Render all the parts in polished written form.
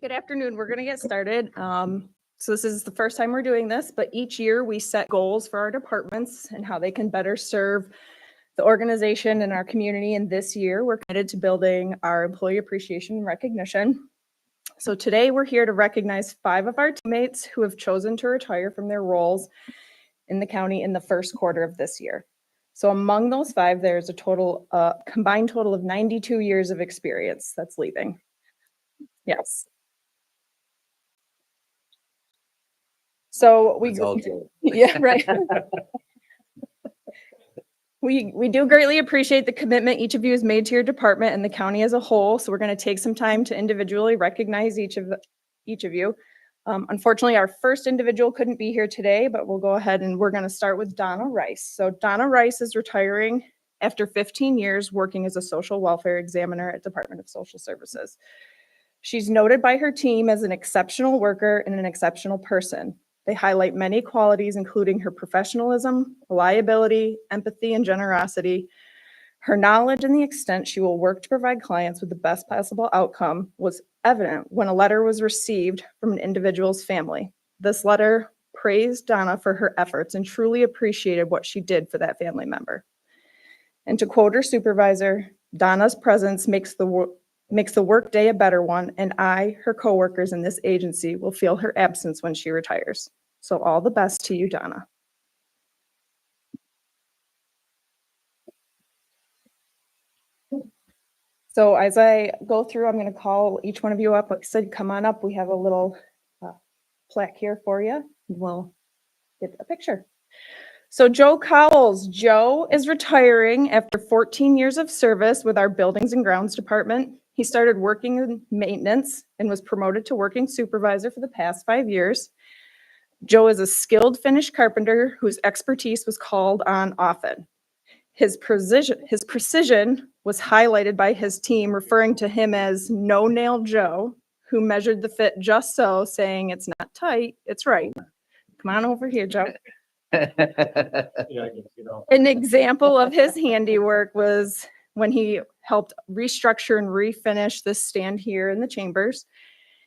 Good afternoon. We're going to get started. So this is the first time we're doing this, but each year we set goals for our departments and how they can better serve the organization and our community. And this year we're committed to building our employee appreciation and recognition. So today we're here to recognize 5 of our teammates who have chosen to retire from their roles in the county in the first quarter of this year. So among those 5, there's a combined total of 92 years of experience that's leaving. Yes. So yeah, right. We do greatly appreciate the commitment each of you has made to your department and the county as a whole. So we're going to take some time to individually recognize each of you. Unfortunately, our first individual couldn't be here today, but we'll go ahead and we're going to start with Donna Rice. So Donna Rice is retiring after 15 years working as a social welfare examiner at Department of Social Services. She's noted by her team as an exceptional worker and an exceptional person. They highlight many qualities, including her professionalism, reliability, empathy, and generosity. Her knowledge and the extent she will work to provide clients with the best possible outcome was evident when a letter was received from an individual's family. This letter praised Donna for her efforts and truly appreciated what she did for that family member. And to quote her supervisor, Donna's presence makes the workday a better one, and I, her coworkers in this agency, will feel her absence when she retires. So all the best to you, Donna. So as I go through, I'm going to call each one of you up. Like I said, come on up. We have a little plaque here for you. We'll get a picture. So Joe Cowles. Joe is retiring after 14 years of service with our Buildings and Grounds Department. He started working in maintenance and was promoted to working supervisor for the past 5 years. Joe is a skilled Finnish carpenter whose expertise was called on often. His precision was highlighted by his team referring to him as No Nail Joe, who measured the fit just so, saying it's not tight, it's right. Come on over here, Joe. An example of his handiwork was when he helped restructure and refinish this stand here in the chambers.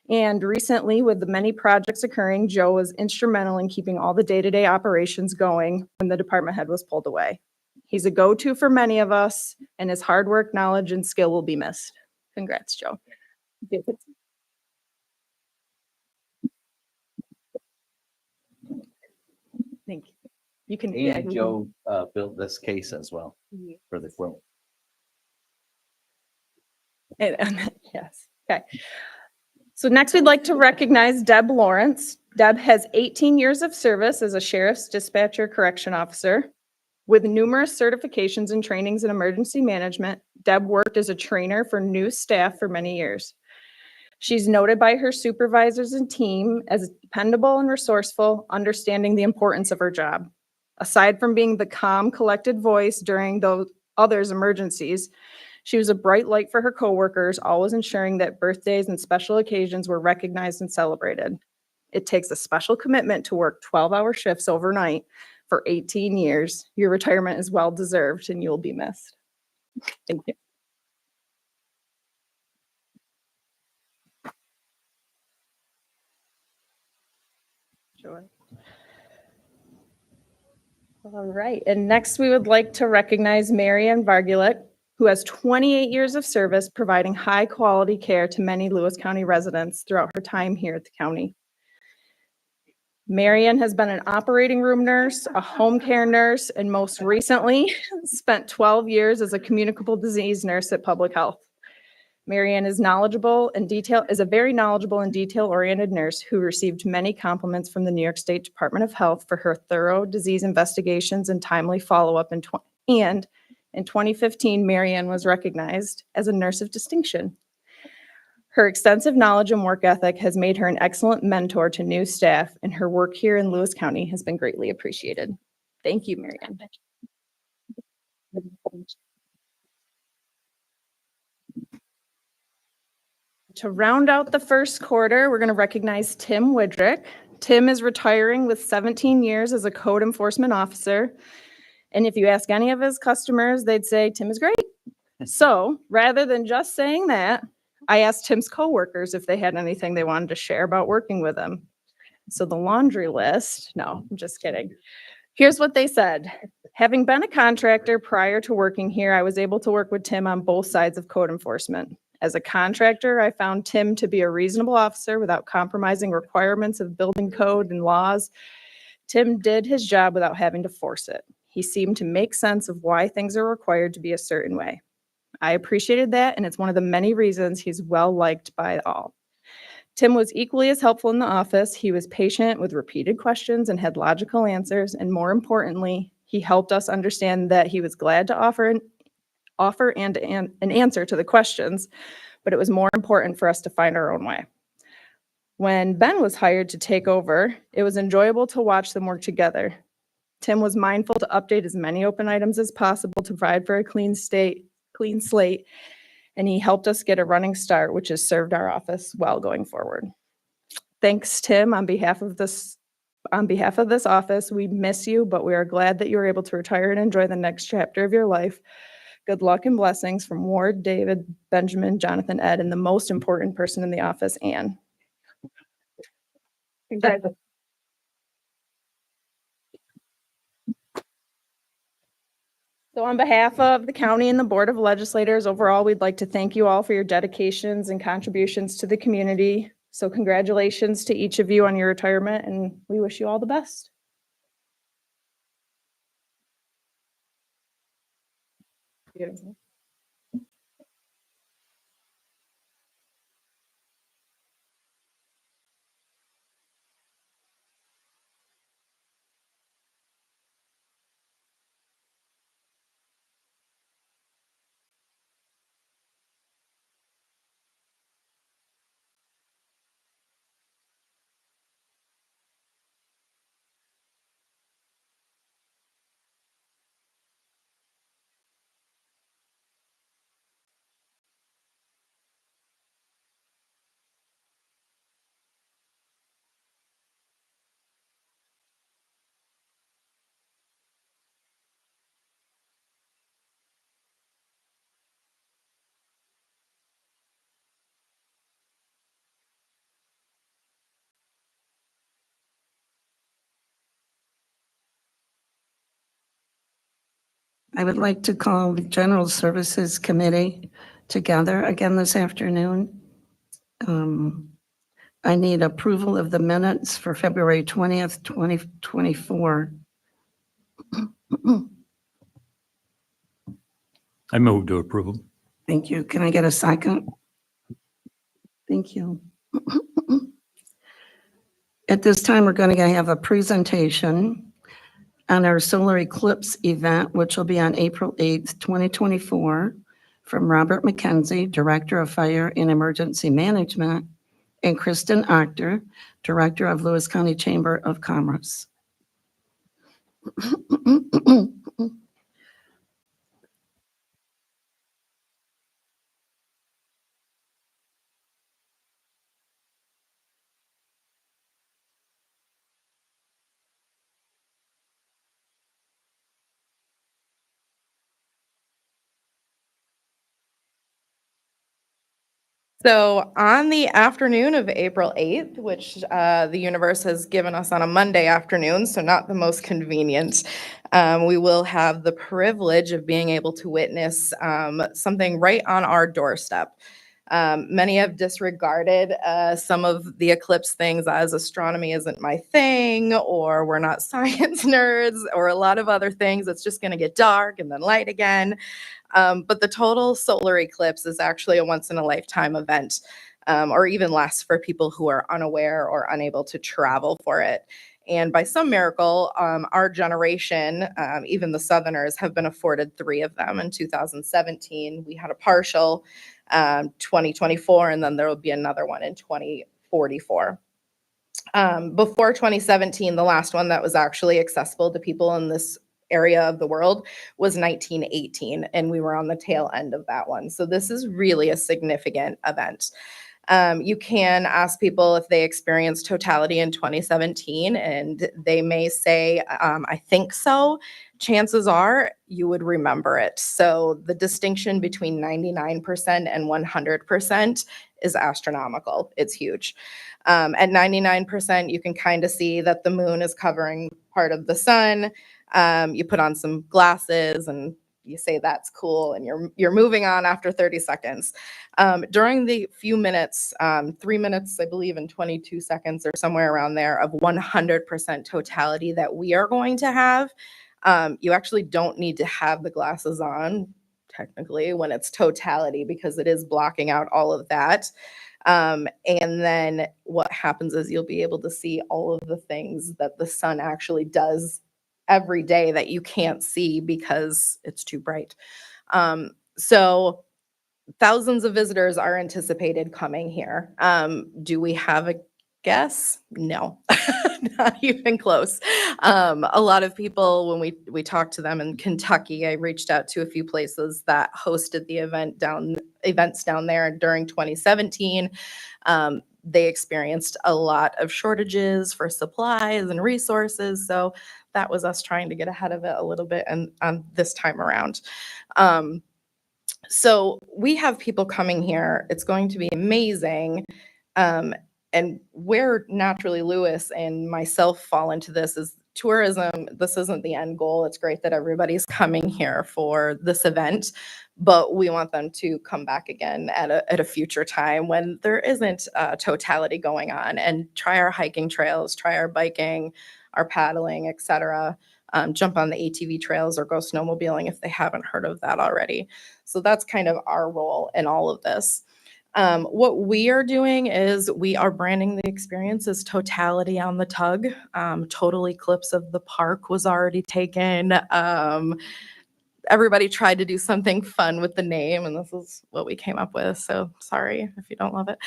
And recently, with the many projects occurring, Joe was instrumental in keeping all the day-to-day operations going when the department head was pulled away. He's a go-to for many of us, and his hard work, knowledge, and skill will be missed. Congrats, Joe. Thank you. You can. And Joe built this case as well for the quilt. Yes. Okay. So next we'd like to recognize Deb Lawrence. Deb has 18 years of service as a sheriff's dispatcher correction officer. With numerous certifications and trainings in emergency management, Deb worked as a trainer for new staff for many years. She's noted by her supervisors and team as dependable and resourceful, understanding the importance of her job. Aside from being the calm, collected voice during those others' emergencies, she was a bright light for her coworkers, always ensuring that birthdays and special occasions were recognized and celebrated. It takes a special commitment to work 12-hour shifts overnight for 18 years. Your retirement is well-deserved and you'll be missed. Thank you. Sure. All right, and next we would like to recognize Marianne Vargulik, who has 28 years of service providing high-quality care to many Lewis County residents throughout her time here at the county. Marianne has been an operating room nurse, a home care nurse, and most recently spent 12 years as a communicable disease nurse at Public Health. Marianne is a very knowledgeable and detail-oriented nurse who received many compliments from the New York State Department of Health for her thorough disease investigations and timely follow-up. In 2015, Marianne was recognized as a nurse of distinction. Her extensive knowledge and work ethic has made her an excellent mentor to new staff, and her work here in Lewis County has been greatly appreciated. Thank you, Marianne. To round out the first quarter, we're going to recognize Tim Widrick. Tim is retiring with 17 years as a code enforcement officer. And if you ask any of his customers, they'd say Tim is great. So rather than just saying that, I asked Tim's coworkers if they had anything they wanted to share about working with him. So the laundry list, no, I'm just kidding. Here's what they said. Having been a contractor prior to working here, I was able to work with Tim on both sides of code enforcement. As a contractor, I found Tim to be a reasonable officer without compromising requirements of building code and laws. Tim did his job without having to force it. He seemed to make sense of why things are required to be a certain way. I appreciated that, and it's one of the many reasons he's well liked by all. Tim was equally as helpful in the office. He was patient with repeated questions and had logical answers, and more importantly, he helped us understand that he was glad to offer an answer to the questions, but it was more important for us to find our own way. When Ben was hired to take over, it was enjoyable to watch them work together. Tim was mindful to update as many open items as possible to provide for a clean slate, and he helped us get a running start, which has served our office well going forward. Thanks, Tim, on behalf of this office. We miss you, but we are glad that you were able to retire and enjoy the next chapter of your life. Good luck and blessings from Ward, David, Benjamin, Jonathan, Ed, and the most important person in the office, Anne. Congratulations. So on behalf of the county and the Board of Legislators, overall, we'd like to thank you all for your dedications and contributions to the community. So congratulations to each of you on your retirement, and we wish you all the best. Beautiful. I would like to call the General Services Committee together again this afternoon. I need approval of the minutes for February 20th, 2024. I move to approve. Thank you. Can I get a second? Thank you. At this time, we're going to have a presentation on our solar eclipse event, which will be on April 8th, 2024, from Robert McKenzie, Director of Fire and Emergency Management, and Kristen Achter, Director of Lewis County Chamber of Commerce. So on the afternoon of April 8th, which the universe has given us on a Monday afternoon, so not the most convenient, we will have the privilege of being able to witness something right on our doorstep. Many have disregarded some of the eclipse things as astronomy isn't my thing, or we're not science nerds, or a lot of other things. It's just going to get dark and then light again. But the total solar eclipse is actually a once-in-a-lifetime event, or even less for people who are unaware or unable to travel for it. And by some miracle, our generation, even the Southerners, have been afforded 3 of them. In 2017, we had a partial, 2024, and then there will be another one in 2044. Before 2017, the last one that was actually accessible to people in this area of the world was 1918, and we were on the tail end of that one. So this is really a significant event. You can ask people if they experienced totality in 2017, and they may say, I think so. chances are you would remember it. So the distinction between 99% and 100% is astronomical. It's huge. At 99%, you can kind of see that the moon is covering part of the sun. You put on some glasses and you say that's cool, and you're moving on after 30 seconds. During the few minutes, 3 minutes, I believe, and 22 seconds or somewhere around there of 100% totality that we are going to have, you actually don't need to have the glasses on technically when it's totality, because it is blocking out all of that. And then what happens is you'll be able to see all of the things that the sun actually does every day that you can't see because it's too bright. So thousands of visitors are anticipated coming here. Do we have a guess? No, not even close. A lot of people, when we talked to them in Kentucky, I reached out to a few places that hosted the events down there during 2017. They experienced a lot of shortages for supplies and resources. So that was us trying to get ahead of it a little bit and this time around. So we have people coming here. It's going to be amazing. And where Naturally Lewis and myself fall into this is tourism. This isn't the end goal. It's great that everybody's coming here for this event, but we want them to come back again at a future time when there isn't totality going on, and try our hiking trails, try our biking, our paddling, etc. Jump on the ATV trails or go snowmobiling if they haven't heard of that already. So that's kind of our role in all of this. What we are doing is we are branding the experience as totality on the tug. Total eclipse of the park was already taken. Everybody tried to do something fun with the name, and this is what we came up with. So sorry if you don't love it.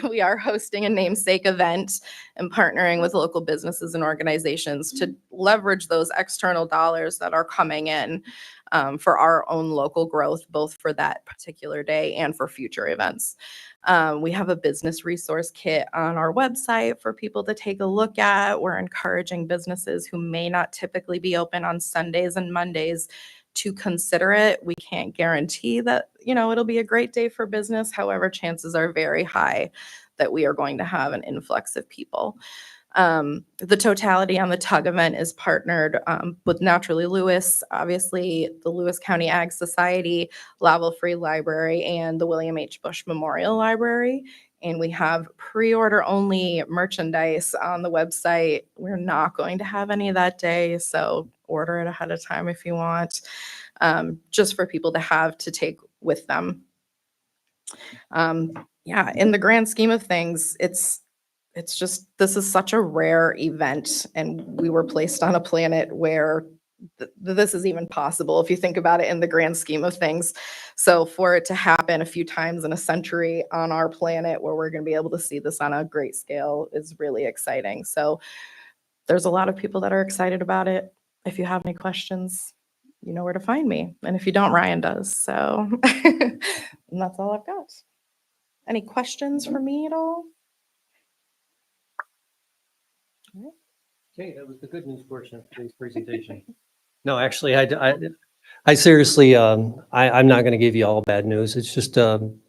We are hosting a namesake event and partnering with local businesses and organizations to leverage those external dollars that are coming in for our own local growth, both for that particular day and for future events. We have a business resource kit on our website for people to take a look at. We're encouraging businesses who may not typically be open on Sundays and Mondays to consider it. We can't guarantee that, it'll be a great day for business. However, chances are very high that we are going to have an influx of people. The Totality on the Tug event is partnered with Naturally Lewis, obviously the Lewis County Ag Society, Laval Free Library, and the William H. Bush Memorial Library. And we have pre-order only merchandise on the website. We're not going to have any that day, so order it ahead of time if you want, just for people to have to take with them. Yeah, in the grand scheme of things, it's just, this is such a rare event, and we were placed on a planet where this is even possible if you think about it in the grand scheme of things. So for it to happen a few times in a century on our planet where we're going to be able to see this on a great scale is really exciting. So there's a lot of people that are excited about it. If you have any questions, you know where to find me. And if you don't, Ryan does. So and that's all I've got. Any questions for me at all? Okay, that was the good news portion of today's presentation. No, actually, I seriously, I'm not going to give you all bad news. It's just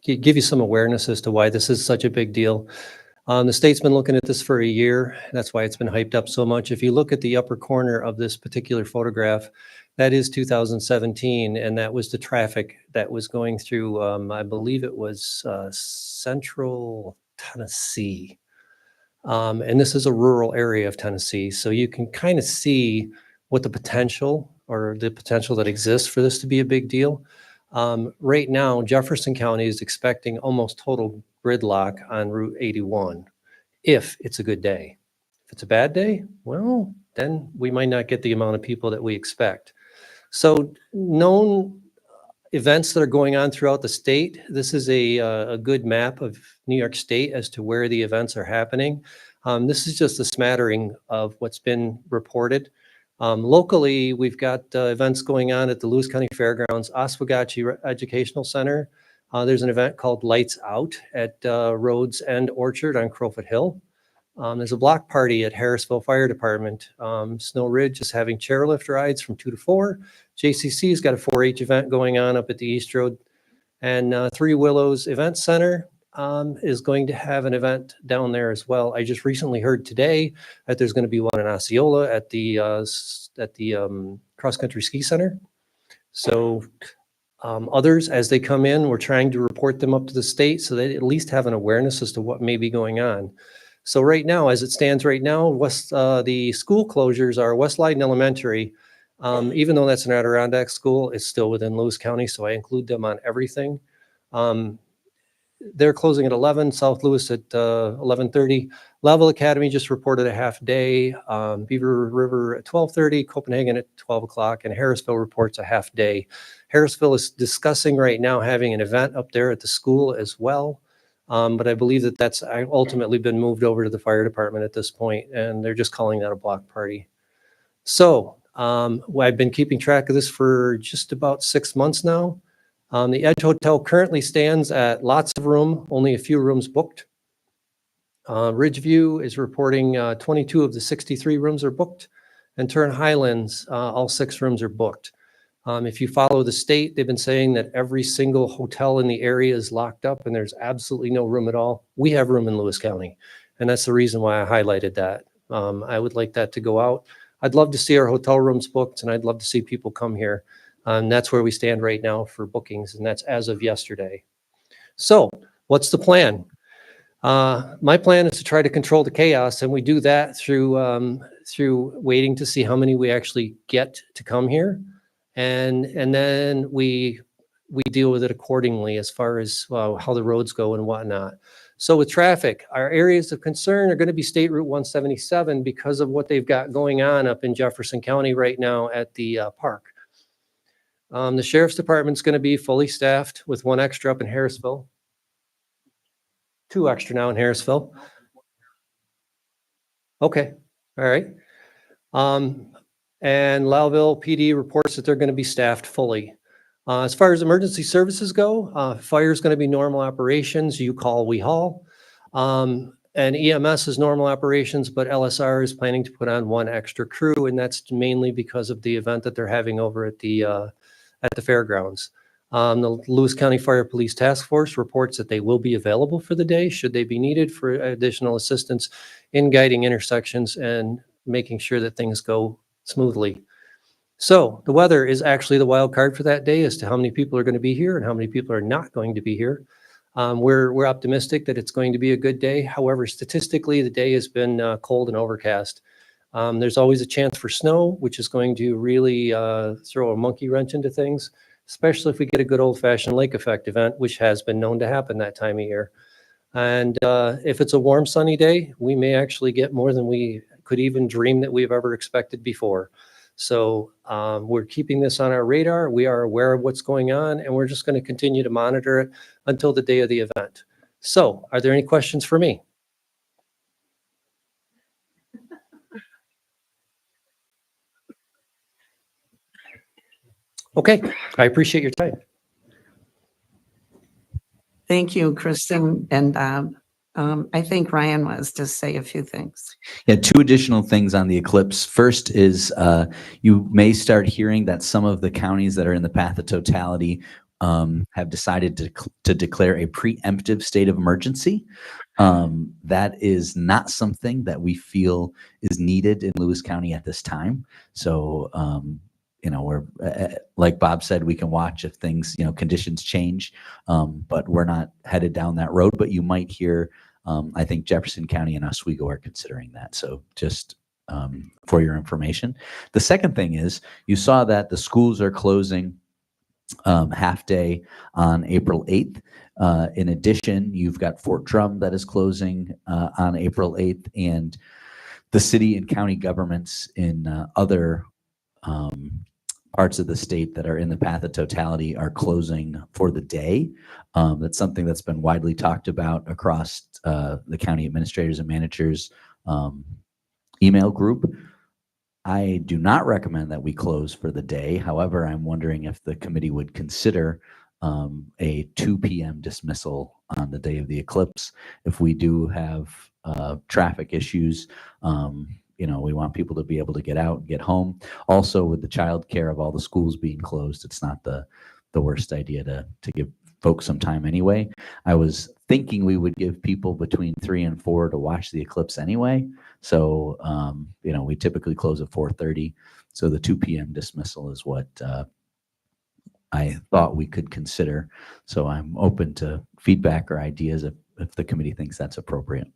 give you some awareness as to why this is such a big deal. The state's been looking at this for a year. That's why it's been hyped up so much. If you look at the upper corner of this particular photograph, that is 2017, and that was the traffic that was going through, I believe it was central Tennessee. And this is a rural area of Tennessee. So you can kind of see what the potential that exists for this to be a big deal. Right now, Jefferson County is expecting almost total gridlock on Route 81 if it's a good day. If it's a bad day, well, then we might not get the amount of people that we expect. So known events that are going on throughout the state. This is a good map of New York State as to where the events are happening. This is just a smattering of what's been reported. Locally, we've got events going on at the Lewis County Fairgrounds, Oswegatchie Educational Center. There's an event called Lights Out at Rhodes End Orchard on Crowfoot Hill. There's a block party at Harrisville Fire Department. Snow Ridge is having chairlift rides from 2 to 4. JCC's got a 4-H event going on up at the East Road. And Three Willows Event Center is going to have an event down there as well. I just recently heard today that there's going to be one in Osceola at the cross country ski center. So others, as they come in, we're trying to report them up to the state so they at least have an awareness as to what may be going on. So right now, as it stands right now, the school closures are West Leyden Elementary. Even though that's an Adirondack school, it's still within Lewis County, so I include them on everything. They're closing at 11, South Lewis at 11:30. Level Academy just reported a half day. Beaver River at 12:30, Copenhagen at 12 o'clock, and Harrisville reports a half day. Harrisville is discussing right now having an event up there at the school as well. But I believe that that's ultimately been moved over to the fire department at this point, and they're just calling that a block party. So I've been keeping track of this for just about 6 months now. The Edge Hotel currently stands at lots of room, only a few rooms booked. Ridgeview is reporting 22 of the 63 rooms are booked, and Turn Highlands, all 6 rooms are booked. If you follow the state, they've been saying that every single hotel in the area is locked up and there's absolutely no room at all. We have room in Lewis County, and that's the reason why I highlighted that. I would like that to go out. I'd love to see our hotel rooms booked, and I'd love to see people come here. That's where we stand right now for bookings, and that's as of yesterday. So what's the plan? My plan is to try to control the chaos, and we do that through waiting to see how many we actually get to come here, and then we deal with it accordingly as far as how the roads go and whatnot. So with traffic, our areas of concern are going to be State Route 177 because of what they've got going on up in Jefferson County right now at the park. The Sheriff's Department's going to be fully staffed with 1 extra up in Harrisville. 2 extra now in Harrisville. Okay, all right. And Lowville PD reports that they're going to be staffed fully. As far as emergency services go, fire is going to be normal operations. You call, we haul. And EMS is normal operations, but LSR is planning to put on 1 extra crew, and that's mainly because of the event that they're having over at the fairgrounds. The Lewis County Fire Police Task Force reports that they will be available for the day should they be needed for additional assistance in guiding intersections and making sure that things go smoothly. So the weather is actually the wild card for that day as to how many people are going to be here and how many people are not going to be here. We're optimistic that it's going to be a good day. However, statistically, the day has been cold and overcast. There's always a chance for snow, which is going to really throw a monkey wrench into things, especially if we get a good old-fashioned lake effect event, which has been known to happen that time of year. And if it's a warm, sunny day, we may actually get more than we could even dream that we've ever expected before. So we're keeping this on our radar. We are aware of what's going on, and we're just going to continue to monitor it until the day of the event. So are there any questions for me? Okay, I appreciate your time. Thank you, Kristen and Bob. I think Ryan wants to say a few things. Yeah, 2 additional things on the eclipse. First is you may start hearing that some of the counties that are in the path of totality have decided to declare a preemptive state of emergency. That is not something that we feel is needed in Lewis County at this time. So, we're like Bob said, we can watch if things, conditions change, but we're not headed down that road. But you might hear, I think Jefferson County and Oswego are considering that. So just for your information. The second thing is you saw that the schools are closing half day on April 8th. In addition, you've got Fort Drum that is closing on April 8th, and the city and county governments in other parts of the state that are in the path of totality are closing for the day. That's something that's been widely talked about across the county administrators and managers email group. I do not recommend that we close for the day. However, I'm wondering if the committee would consider a 2 p.m. dismissal on the day of the eclipse. If we do have traffic issues. We want people to be able to get out and get home. Also, with the childcare of all the schools being closed, it's not the worst idea to give folks some time anyway. I was thinking we would give people between 3 and 4 to watch the eclipse anyway. So, we typically close at 4:30. So the 2 p.m. dismissal is what I thought we could consider. So I'm open to feedback or ideas if the committee thinks that's appropriate.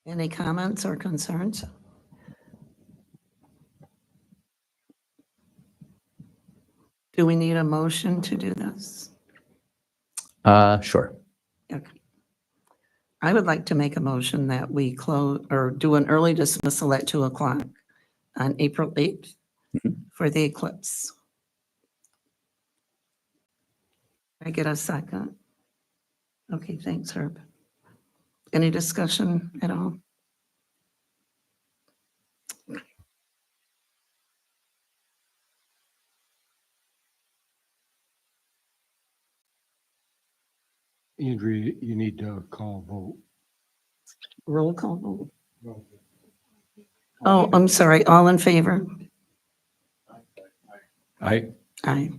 Any comments or concerns? Do we need a motion to do this? Sure. Okay. I would like to make a motion that we close or do an early dismissal at 2:00 on April 8th for the eclipse. Can I get a second? Okay, thanks, Herb. Any discussion at all? Andrea, you need to call vote. Roll call vote. Oh, I'm sorry. All in favor? Aye. Aye.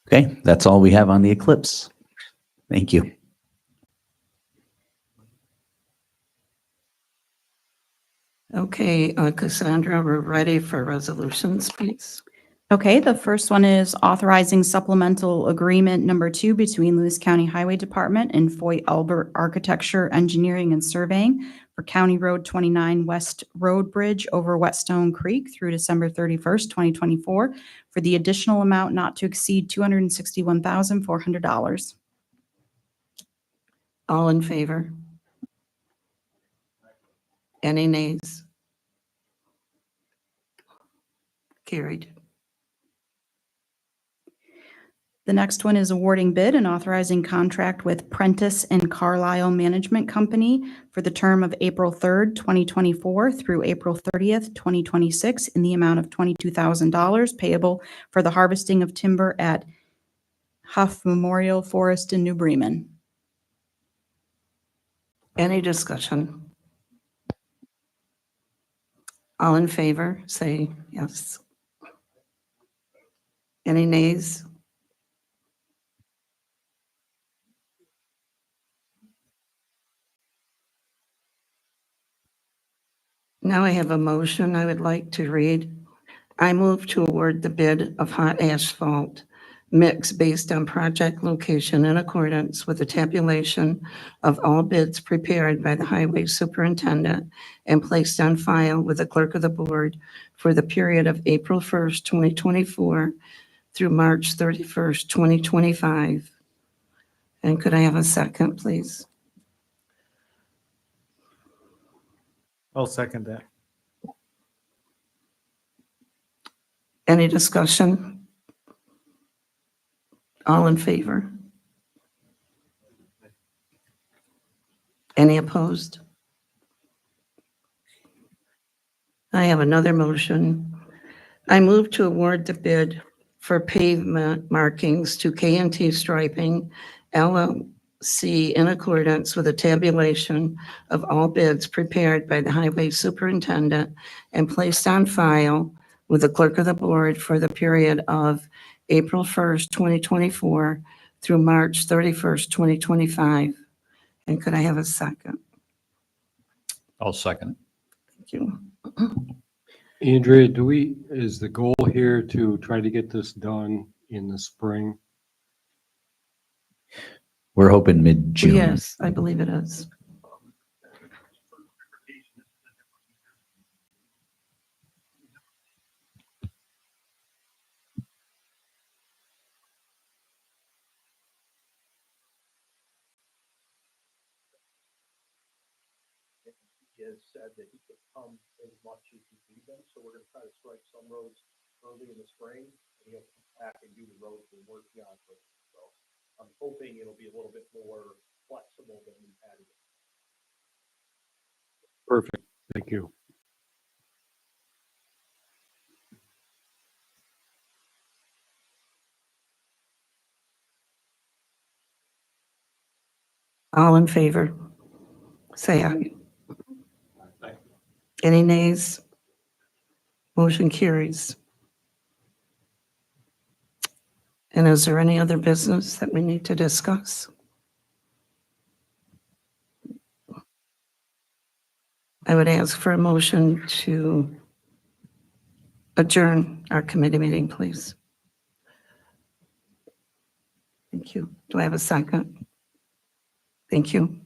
Okay, that's all we have on the eclipse. Thank you. Okay, Cassandra, we're ready for resolutions, please. Okay, the first one is authorizing supplemental agreement number 2 between Lewis County Highway Department and Foy Albert Architecture, Engineering, and Surveying for County Road 29 West Road Bridge over Whetstone Creek through December 31st, 2024, for the additional amount not to exceed $261,400. All in favor? Any nays? Carried. The next one is awarding bid and authorizing contract with Prentice and Carlisle Management Company for the term of April 3rd, 2024 through April 30th, 2026 in the amount of $22,000 payable for the harvesting of timber at Huff Memorial Forest in New Bremen. Any discussion? All in favor, say yes. Any nays? Now I have a motion I would like to read. I move to award the bid of hot asphalt mix based on project location in accordance with the tabulation of all bids prepared by the highway superintendent and placed on file with the clerk of the board for the period of April 1st, 2024 through March 31st, 2025. And could I have a second, please? I'll second that. Any discussion? All in favor? Any opposed? I have another motion. I move to award the bid for pavement markings to K&T Striping LLC in accordance with the tabulation of all bids prepared by the highway superintendent and placed on file with the clerk of the board for the period of April 1st, 2024 through March 31st, 2025. And could I have a second? I'll second Thank you. Andrea, is the goal here to try to get this done in the spring? We're hoping mid-June. Yes, I believe it is. He has said that he could come as much as he needs them, so we're gonna try to strike some roads early in the spring, and he'll come back and do the roads we're working on. So I'm hoping it'll be a little bit more flexible than we've had. Perfect, thank you. All in favor? Say aye. Any nays? Motion carries. And is there any other business that we need to discuss? I would ask for a motion to adjourn our committee meeting, please. Thank you. Do I have a second? Thank you.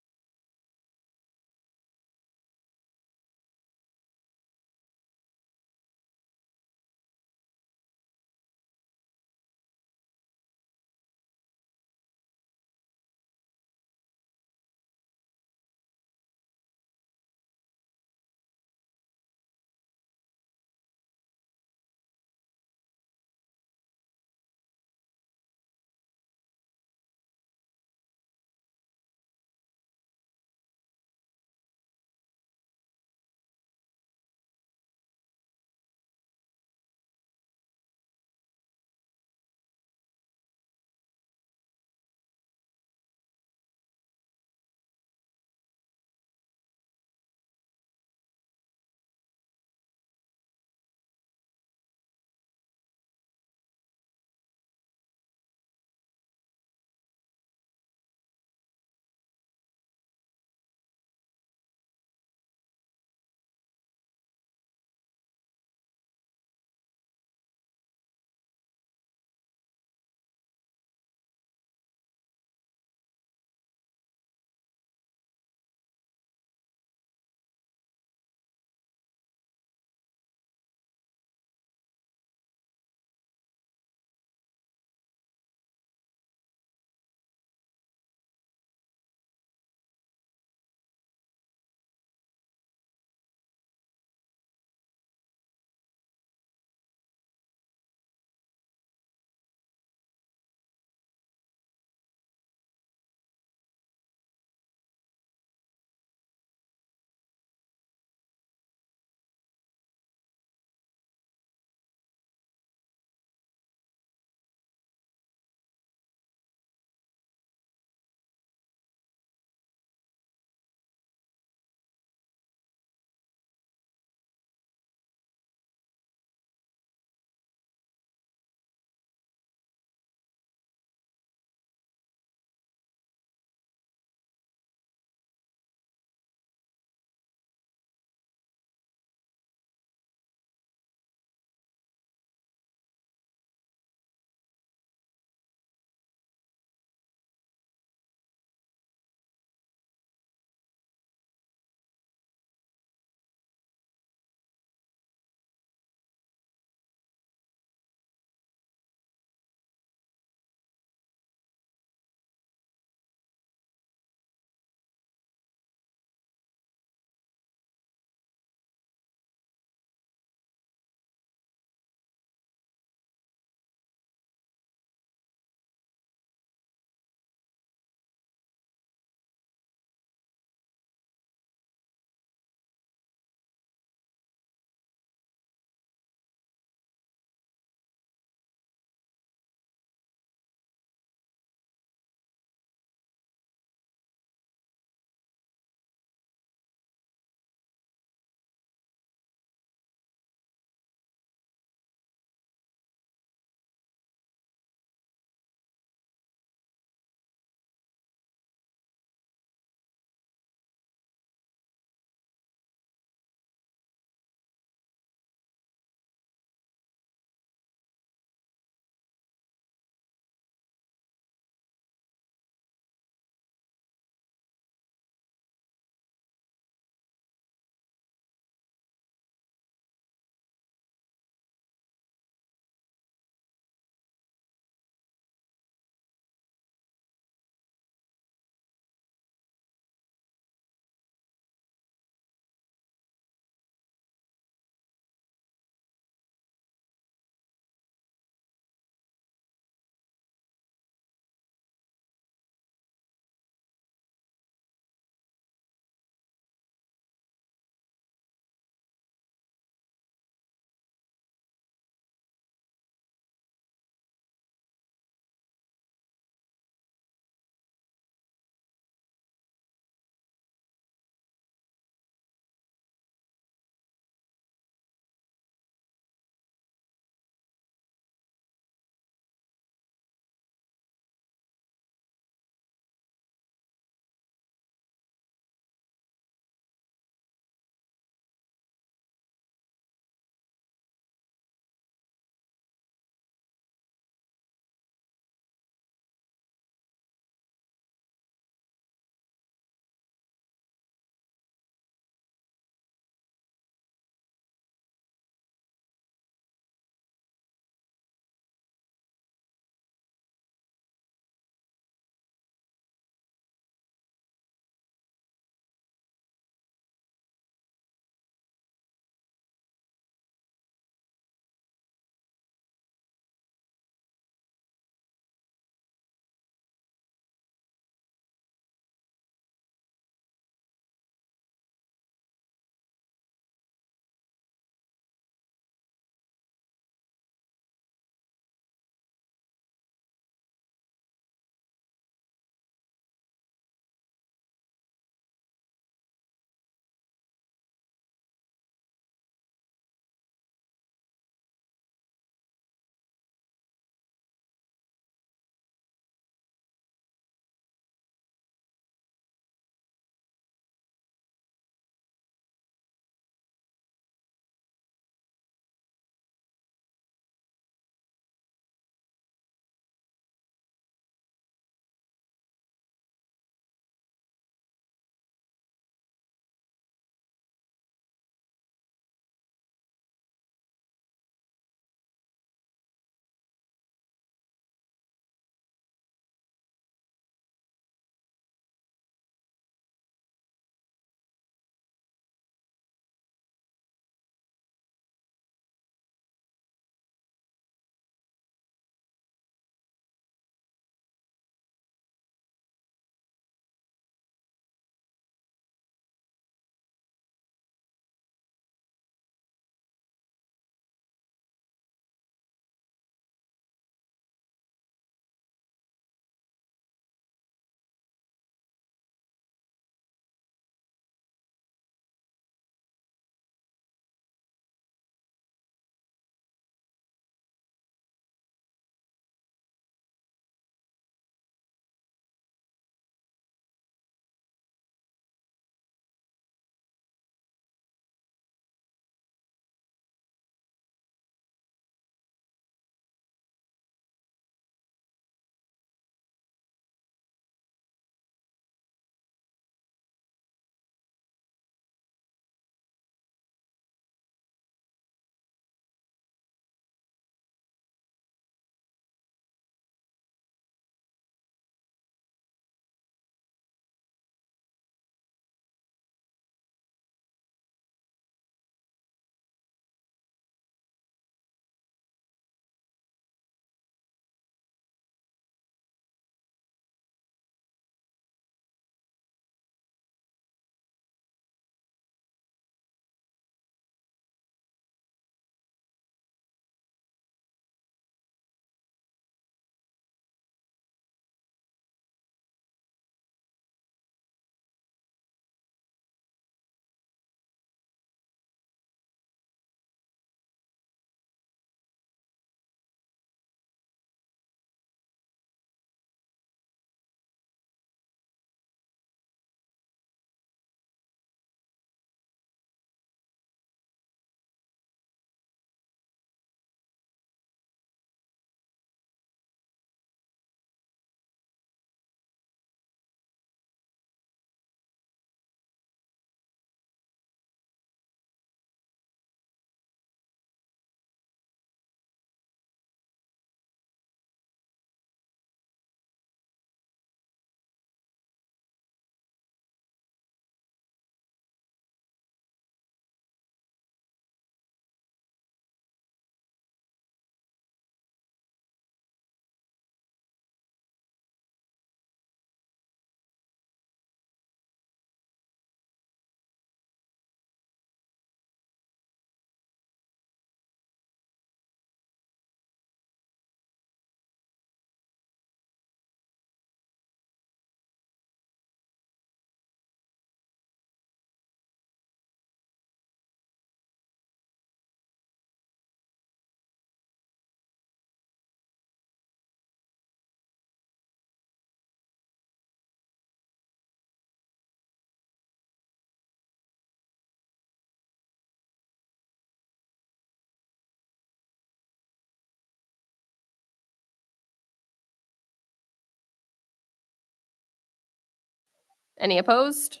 Any opposed?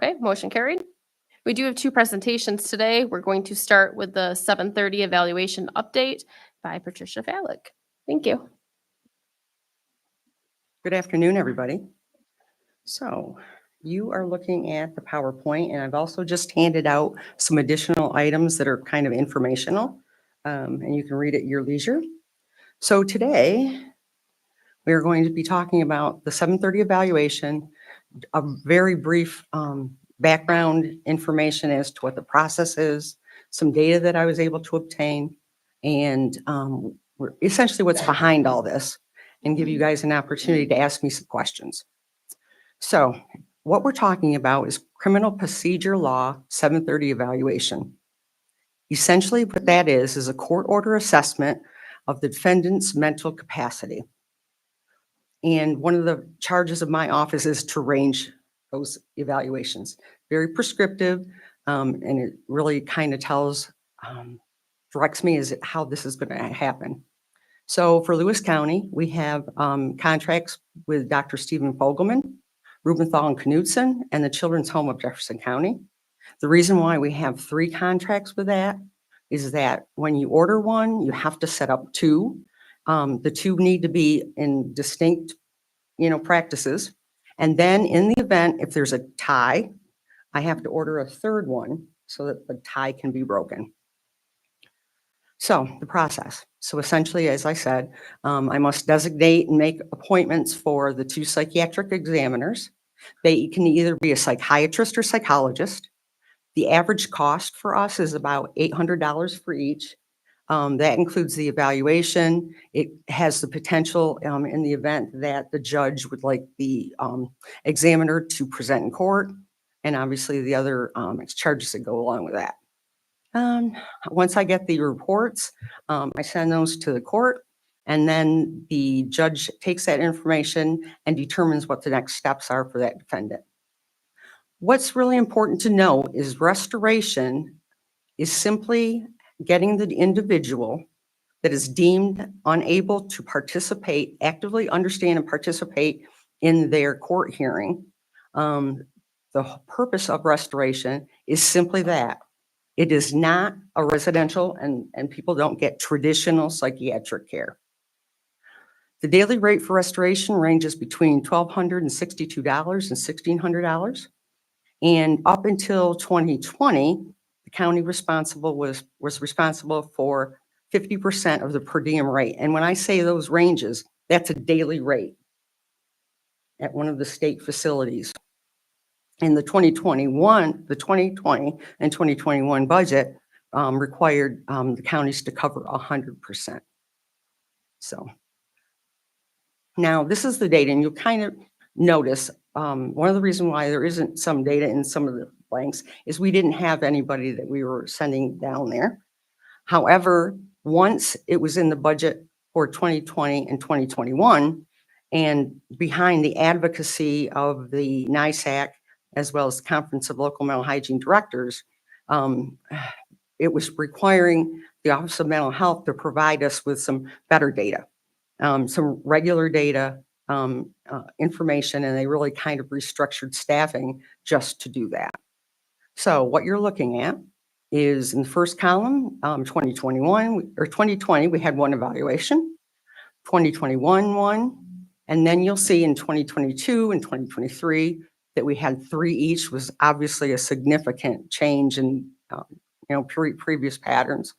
Okay, motion carried. We do have two presentations today. We're going to start with the 7:30 evaluation update by Patricia Fallick. Thank you. Good afternoon, everybody. So you are looking at the PowerPoint, and I've also just handed out some additional items that are kind of informational, and you can read at your leisure. So today, we are going to be talking about the 7:30 evaluation, a very brief background information as to what the process is, some data that I was able to obtain, and essentially what's behind all this, and give you guys an opportunity to ask me some questions. So what we're talking about is Criminal Procedure Law 730 evaluation. Essentially what that is a court order assessment of the defendant's mental capacity. And one of the charges of my office is to arrange those evaluations. Very prescriptive, and it really kind of directs me as how this is going to happen. So for Lewis County, we have contracts with Dr. Stephen Fogelman, Rubenthal and Knudsen, and the Children's Home of Jefferson County. The reason why we have 3 contracts with that is that when you order one, you have to set up 2. The 2 need to be in distinct, practices. And then in the event, if there's a tie, I have to order a 3rd one so that the tie can be broken. So the process. So essentially, as I said, I must designate and make appointments for the 2 psychiatric examiners. They can either be a psychiatrist or psychologist. The average cost for us is about $800 for each. That includes the evaluation. It has the potential in the event that the judge would like the examiner to present in court, and obviously the other charges that go along with that. Once I get the reports, I send those to the court, and then the judge takes that information and determines what the next steps are for that defendant. What's really important to know is restoration is simply getting the individual that is deemed unable to participate, actively understand and participate in their court hearing. The purpose of restoration is simply that. It is not a residential, and people don't get traditional psychiatric care. The daily rate for restoration ranges between $1,262 and $1,600. And up until 2020, the county was responsible for 50% of the per diem rate. And when I say those ranges, that's a daily rate at one of the state facilities. In the 2020 and 2021 budget required the counties to cover 100%. So now this is the data, and you'll kind of notice one of the reasons why there isn't some data in some of the blanks is we didn't have anybody that we were sending down there. However, once it was in the budget for 2020 and 2021, and behind the advocacy of the NISAC, as well as the Conference of Local Mental Hygiene Directors, it was requiring the Office of Mental Health to provide us with some better data, some regular data, information, and they really kind of restructured staffing just to do that. So what you're looking at is in the first column, 2021 or 2020, we had 1 evaluation, 2021 1, and then you'll see in 2022 and 2023 that we had 3 each. Was obviously a significant change in previous patterns.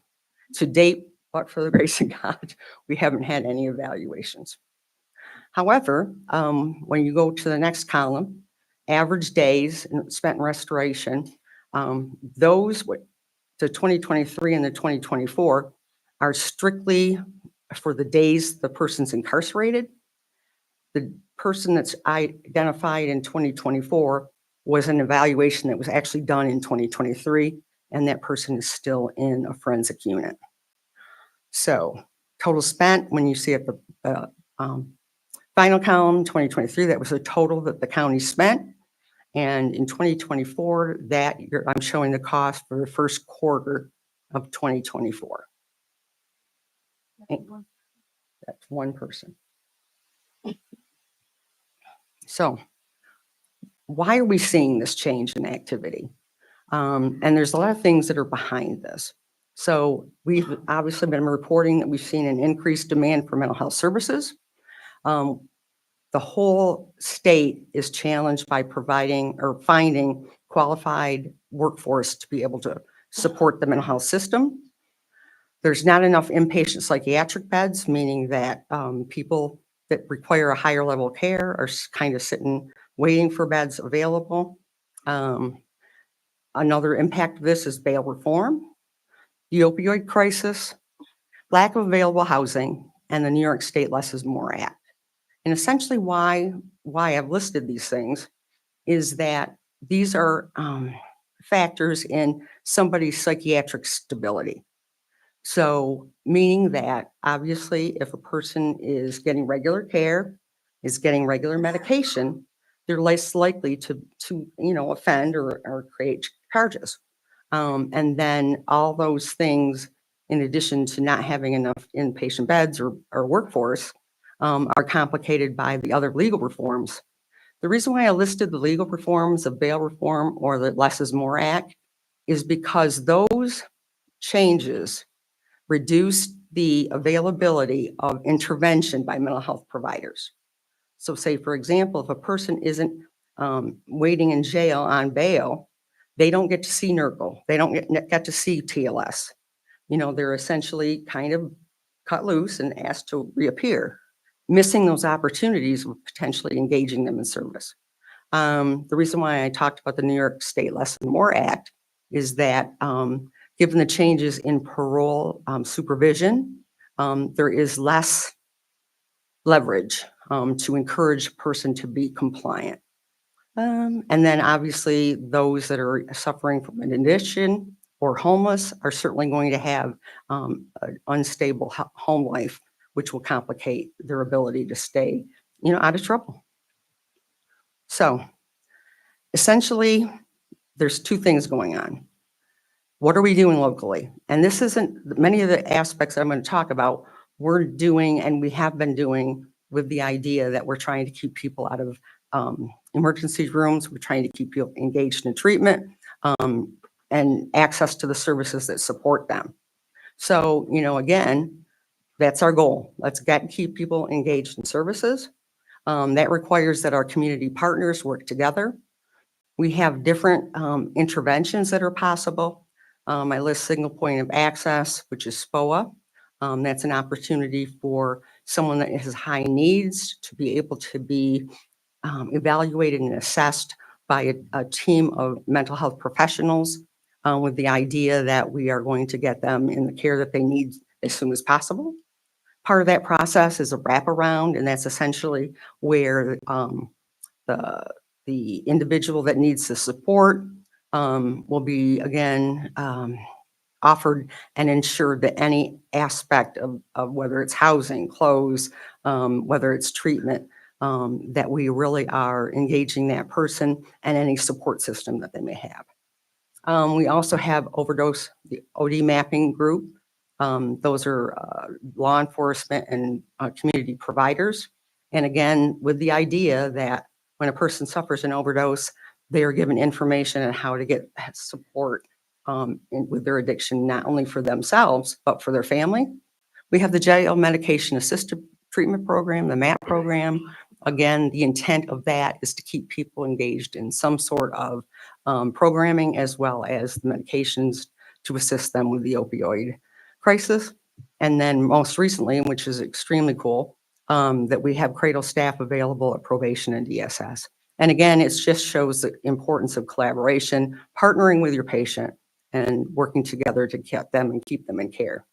To date, but for the grace of God, we haven't had any evaluations. However, when you go to the next column, average days spent in restoration, those the 2023 and the 2024 are strictly for the days the person's incarcerated. The person that's identified in 2024 was an evaluation that was actually done in 2023, and that person is still in a forensic unit. So total spent, when you see at the final column, 2023, that was the total that the county spent. And in 2024, I'm showing the cost for the first quarter of 2024. That's 1 person. So why are we seeing this change in activity? And there's a lot of things that are behind this. So we've obviously been reporting that we've seen an increased demand for mental health services. The whole state is challenged by providing or finding qualified workforce to be able to support the mental health system. There's not enough inpatient psychiatric beds, meaning that people that require a higher level of care are kind of sitting, waiting for beds available. Another impact of this is bail reform, the opioid crisis, lack of available housing, and the New York State Less is More Act. And essentially why I've listed these things is that these are factors in somebody's psychiatric stability. So meaning that obviously if a person is getting regular care, is getting regular medication, they're less likely to offend or create charges. And then all those things, in addition to not having enough inpatient beds or workforce, are complicated by the other legal reforms. The reason why I listed the legal reforms of bail reform or the Less is More Act is because those changes reduce the availability of intervention by mental health providers. So say, for example, if a person isn't waiting in jail on bail, they don't get to see NERCL. They don't get to see TLS. They're essentially kind of cut loose and asked to reappear. Missing those opportunities of potentially engaging them in service. The reason why I talked about the New York State Less and More Act is that given the changes in parole supervision, there is less leverage to encourage a person to be compliant. And then obviously those that are suffering from an addiction or homeless are certainly going to have an unstable home life, which will complicate their ability to stay, out of trouble. So essentially, there's two things going on. What are we doing locally? And this isn't, many of the aspects that I'm going to talk about, we're doing and we have been doing with the idea that we're trying to keep people out of emergency rooms. We're trying to keep people engaged in treatment and access to the services that support them. So, again, that's our goal. Let's keep people engaged in services. That requires that our community partners work together. We have different interventions that are possible. I list single point of access, which is SPOA. That's an opportunity for someone that has high needs to be able to be evaluated and assessed by a team of mental health professionals with the idea that we are going to get them in the care that they need as soon as possible. Part of that process is a wraparound, and that's essentially where the individual that needs the support will be, again, offered and ensured that any aspect of whether it's housing, clothes, whether it's treatment, that we really are engaging that person and any support system that they may have. We also have overdose, the OD mapping group. Those are law enforcement and community providers. And again, with the idea that when a person suffers an overdose, they are given information on how to get support with their addiction, not only for themselves, but for their family. We have the jail medication assisted treatment program, the MAP program. Again, the intent of that is to keep people engaged in some sort of programming as well as the medications to assist them with the opioid crisis. And then most recently, which is extremely cool, that we have cradle staff available at probation and DSS. And again, it just shows the importance of collaboration, partnering with your patient and working together to get them and keep them in care.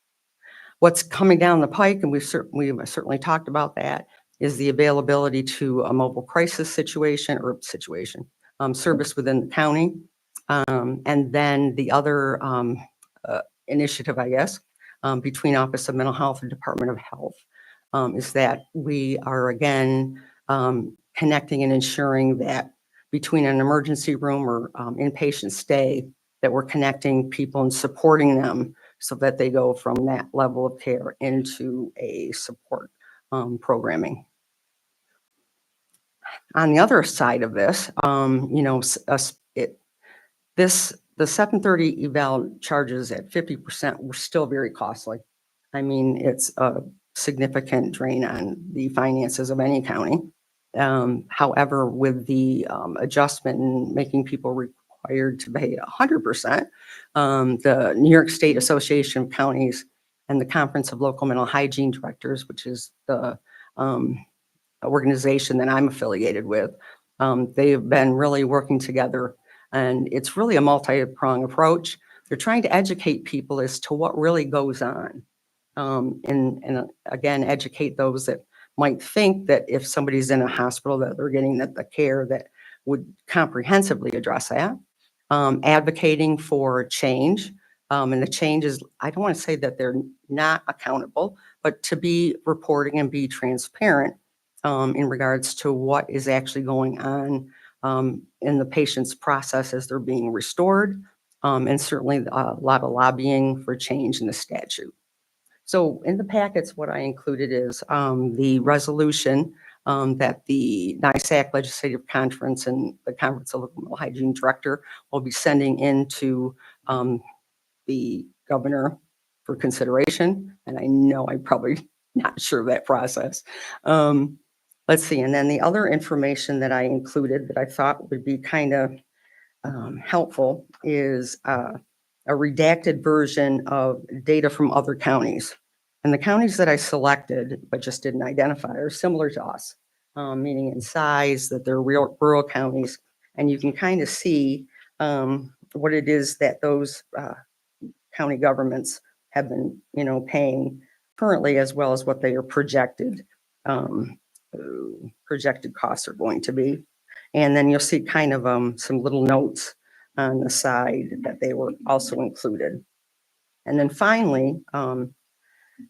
What's coming down the pike, and we've certainly talked about that, is the availability to a mobile crisis situation service within the county. And then the other initiative, I guess, between Office of Mental Health and Department of Health is that we are again connecting and ensuring that between an emergency room or inpatient stay, that we're connecting people and supporting them so that they go from that level of care into a support programming. On the other side of this, the 730 eval charges at 50% were still very costly. I mean, it's a significant drain on the finances of any county. However, with the adjustment and making people required to pay 100%, the New York State Association of Counties and the Conference of Local Mental Hygiene Directors, which is the organization that I'm affiliated with, they have been really working together, and it's really a multi-pronged approach. They're trying to educate people as to what really goes on. And again, educate those that might think that if somebody's in a hospital that they're getting the care that would comprehensively address that. Advocating for change. And the change is, I don't want to say that they're not accountable, but to be reporting and be transparent in regards to what is actually going on in the patient's process as they're being restored. And certainly a lot of lobbying for change in the statute. So in the packets, what I included is the resolution that the NISAC Legislative Conference and the Conference of Local Hygiene Director will be sending into the governor for consideration. And I know I'm probably not sure of that process. Let's see. And then the other information that I included that I thought would be kind of helpful is a redacted version of data from other counties. And the counties that I selected, but just didn't identify, are similar to us, meaning in size, that they're real rural counties. And you can kind of see what it is that those county governments have been, paying currently, as well as what they are projected costs are going to be. And then you'll see kind of some little notes on the side that they were also included. And then finally,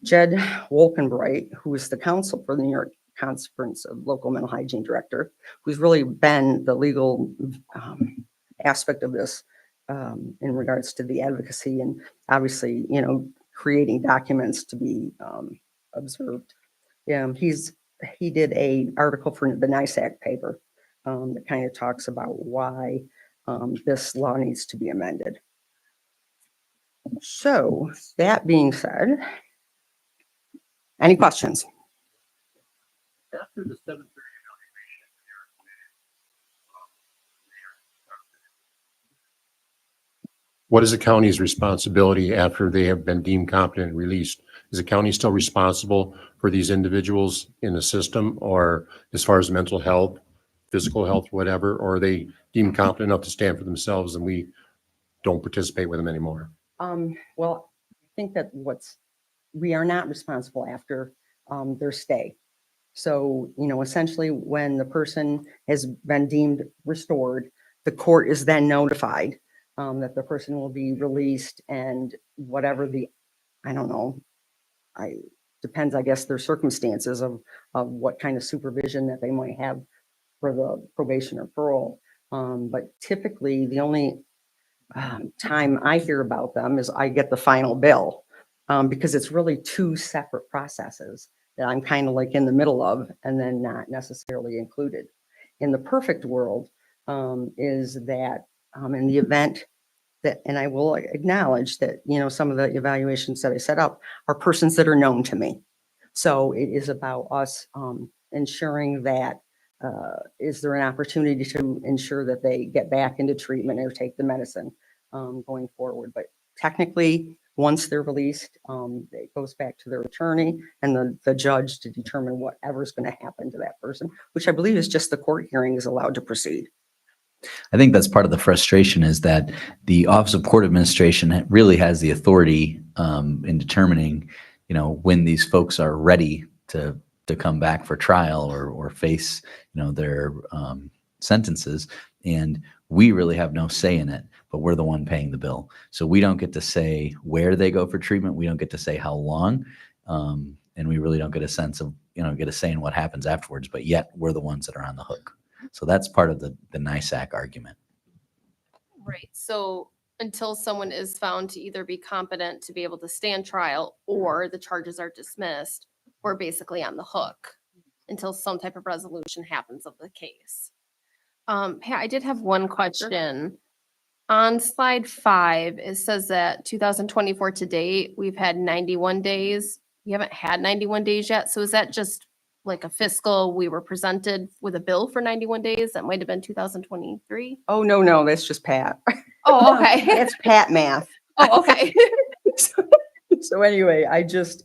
Jed Wolkenbright, who is the counsel for the New York Conference of Local Mental Hygiene Director, who's really been the legal aspect of this in regards to the advocacy and obviously, creating documents to be observed. He did a article for the NISAC paper that kind of talks about why this law needs to be amended. So that being said, any questions? After the 7:30 What is the county's responsibility after they have been deemed competent and released? Is the county still responsible for these individuals in the system, or as far as mental health, physical health, whatever, or are they deemed competent enough to stand for themselves and we don't participate with them anymore? Well, I think that we are not responsible after their stay. So, essentially when the person has been deemed restored, the court is then notified that the person will be released, and whatever I don't know, depends, I guess, their circumstances of what kind of supervision that they might have for the probation or parole. But typically the only time I hear about them is I get the final bill, because it's really two separate processes that I'm kind of like in the middle of and then not necessarily included. In the perfect world is that in the event that, and I will acknowledge that, some of the evaluations that I set up are persons that are known to me. So it is about us ensuring that is there an opportunity to ensure that they get back into treatment or take the medicine going forward. But technically, once they're released, it goes back to their attorney and the judge to determine whatever's going to happen to that person, which I believe is just the court hearing is allowed to proceed. I think that's part of the frustration, is that the Office of Court Administration really has the authority in determining, when these folks are ready to come back for trial or face, their sentences. And we really have no say in it, but we're the one paying the bill. So we don't get to say where they go for treatment. We don't get to say how long. And we really don't get a sense of, get a say in what happens afterwards, but yet we're the ones that are on the hook. So that's part of the NISAC argument. Right. So until someone is found to either be competent to be able to stand trial or the charges are dismissed, we're basically on the hook. until some type of resolution happens of the case. Hey, I did have one question. On slide 5, it says that 2024 to date, we've had 91 days. We haven't had 91 days yet. So is that just like a fiscal, we were presented with a bill for 91 days? That might have been 2023. Oh, no, that's just Pat. Oh, okay. That's Pat math. Oh, okay. So anyway, I guess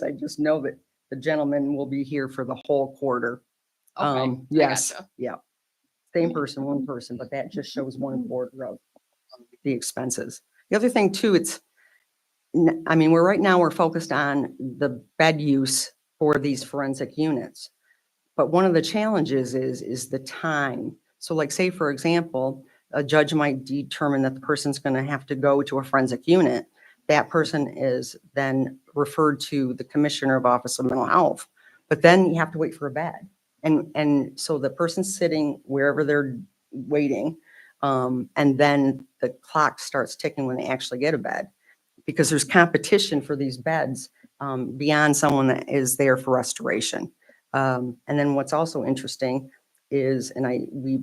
I just know that the gentleman will be here for the whole quarter. Okay, I Yes, gotcha. yeah. Same person, one person, but that just shows one quarter of the expenses. The other thing too, we're focused on the bed use for these forensic units. But one of the challenges is the time. So like say, for example, a judge might determine that the person's going to have to go to a forensic unit. That person is then referred to the Commissioner of Office of Mental Health, but then you have to wait for a bed. And so the person's sitting wherever they're waiting, and then the clock starts ticking when they actually get a bed, because there's competition for these beds beyond someone that is there for restoration. And then what's also interesting is,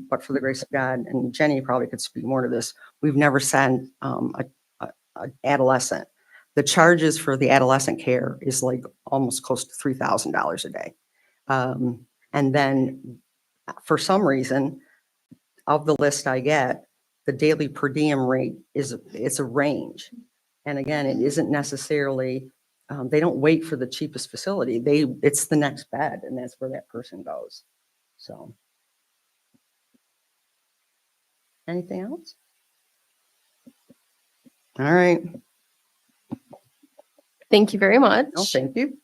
but for the grace of God, and Jenny probably could speak more to this, we've never sent a adolescent. The charges for the adolescent care is like almost close to $3,000 a day. And then for some reason, of the list I get, the daily per diem rate it's a range. And again, it isn't necessarily, they don't wait for the cheapest facility. It's the next bed, and that's where that person goes. So. Anything else? All right. Thank you very much. Oh, thank you.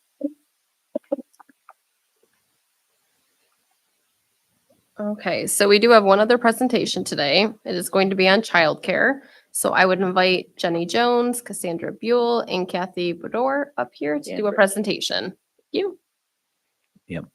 Okay, so we do have one other presentation today. It is going to be on childcare. So I would invite Jenny Jones, Cassandra Buell, and Kathy Bodor up here to do a presentation. Thank you. Yep.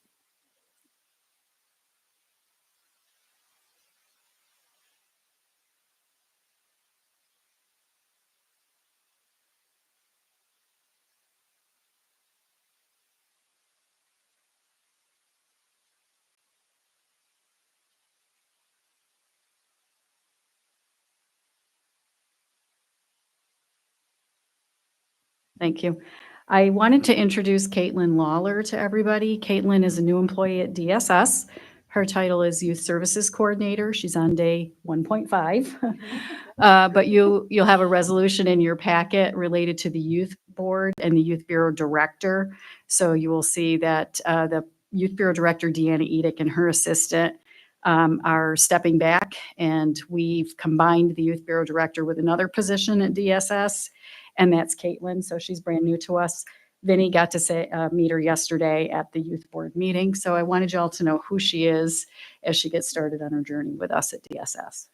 Thank you. I wanted to introduce Caitlin Lawler to everybody. Caitlin is a new employee at DSS. Her title is Youth Services Coordinator. She's on day 1.5. But you'll have a resolution in your packet related to the Youth Board and the Youth Bureau Director. So you will see that the Youth Bureau Director, Deanna Edick, and her assistant are stepping back, and we've combined the Youth Bureau Director with another position at DSS, and that's Caitlin. So she's brand new to us. Vinny got to meet her yesterday at the Youth Board meeting. So I wanted y'all to know who she is as she gets started on her journey with us at DSS.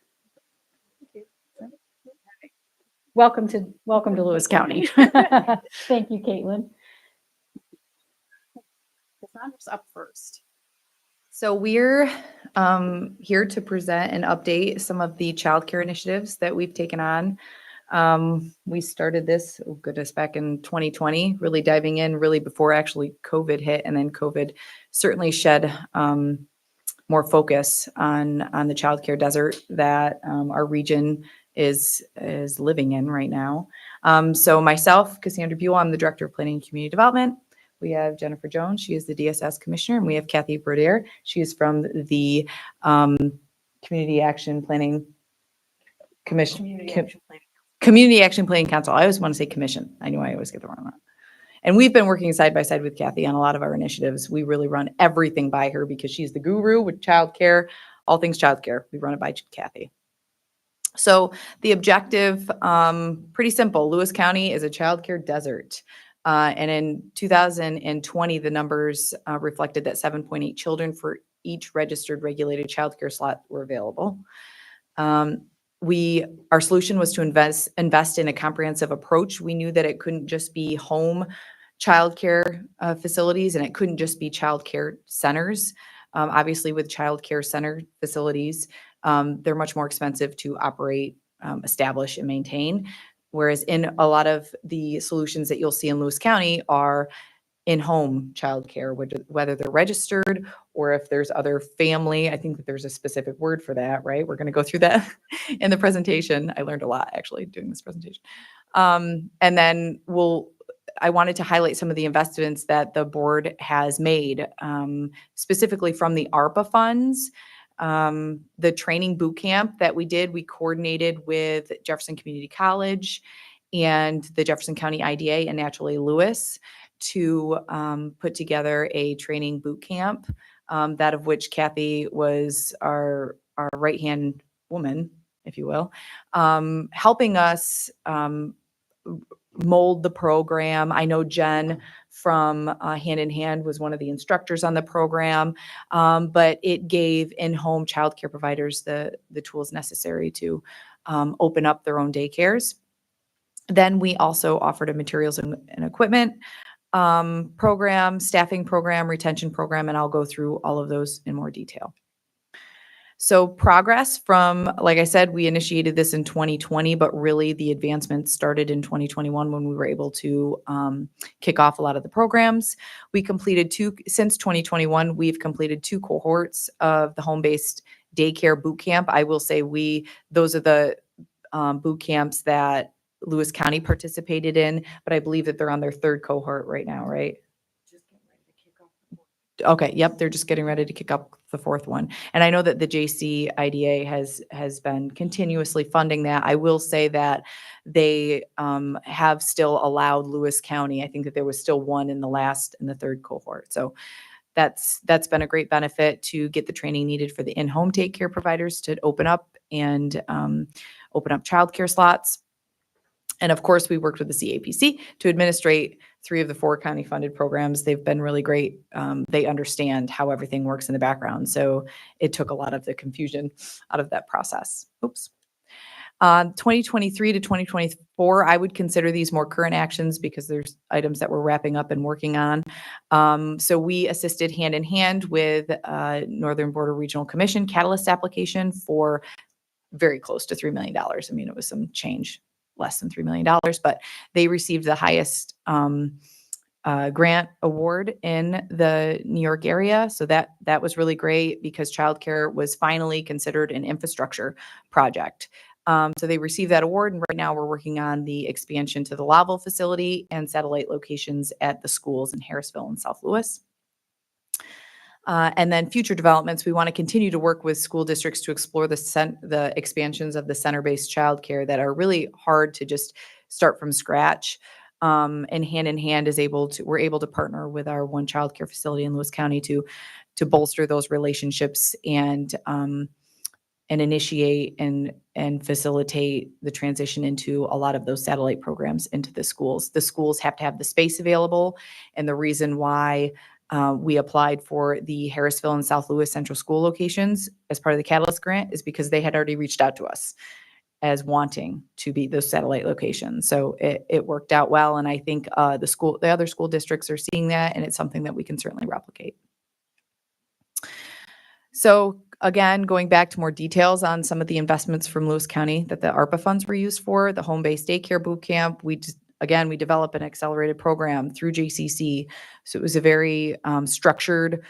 Welcome to Lewis County. Thank you, Caitlin. Cassandra's up first. So we're here to present and update some of the childcare initiatives that we've taken on. We started this, oh goodness, back in 2020, really diving in really before actually COVID hit, and then COVID certainly shed more focus on the childcare desert that our region is living in right now. So myself, Cassandra Buell, I'm the Director of Planning and Community Development. We have Jennifer Jones, she is the DSS Commissioner, and we have Kathy Broder. She is from the Community Action Planning Commission. Community Action Planning Council. I always want to say commission. I know I always get the wrong one. And we've been working side by side with Kathy on a lot of our initiatives. We really run everything by her because she's the guru with childcare, all things childcare. We run it by Kathy. So the objective, pretty simple. Lewis County is a childcare desert. And in 2020, the numbers reflected that 7.8 children for each registered regulated childcare slot were available. Our solution was to invest in a comprehensive approach. We knew that it couldn't just be home childcare facilities, and it couldn't just be childcare centers. Obviously, with childcare center facilities, they're much more expensive to operate, establish, and maintain. Whereas in a lot of the solutions that you'll see in Lewis County are in-home childcare, whether they're registered or if there's other family. I think that there's a specific word for that, right? We're going to go through that in the presentation. I learned a lot actually doing this presentation. And then I wanted to highlight some of the investments that the board has made, specifically from the ARPA funds. The training boot camp that we did, we coordinated with Jefferson Community College and the Jefferson County IDA and Naturally Lewis to put together a training boot camp, that of which Kathy was our right-hand woman, if you will, helping us mold the program. I know Jen from Hand in Hand was one of the instructors on the program, but it gave in-home childcare providers the tools necessary to open up their own daycares. Then we also offered a materials and equipment program, staffing program, retention program, and I'll go through all of those in more detail. So progress from, like I said, we initiated this in 2020, but really the advancements started in 2021 when we were able to kick off a lot of the programs. We completed since 2021, we've completed 2 cohorts of the home-based daycare boot camp. I will say those are the boot camps that Lewis County participated in, but I believe that they're on their 3rd cohort right now, right? Okay, yep, they're just getting ready to kick up the 4th one. And I know that the JC IDA has been continuously funding that. I will say that they have still allowed Lewis County. I think that there was still one in the 3rd cohort. So that's been a great benefit to get the training needed for the in-home take care providers to open up and open up childcare slots. And of course, we worked with the CAPC to administrate 3 of the 4 county funded programs. They've been really great. They understand how everything works in the background. So it took a lot of the confusion out of that process. Oops. 2023 to 2024, I would consider these more current actions because there's items that we're wrapping up and working on. So we assisted hand in hand with Northern Border Regional Commission catalyst application for very close to $3 million. I mean, it was some change, less than $3 million, but they received the highest grant award in the New York area. So that was really great because childcare was finally considered an infrastructure project. So they received that award, and right now we're working on the expansion to the Lowville facility and satellite locations at the schools in Harrisville and South Louis. And then future developments, we want to continue to work with school districts to explore the expansions of the center-based childcare that are really hard to just start from scratch. And hand in hand we're able to partner with our one child care facility in Lewis County to bolster those relationships and initiate and facilitate the transition into a lot of those satellite programs into the schools. The schools have to have the space available, and the reason why we applied for the Harrisville and South Louis Central School locations as part of the Catalyst Grant is because they had already reached out to us as wanting to be those satellite locations. So it worked out well, and I think the other school districts are seeing that, and it's something that we can certainly replicate. So again, going back to more details on some of the investments from Lewis County that the ARPA funds were used for, the home-based daycare boot camp, we developed an accelerated program through JCC. So it was a very structured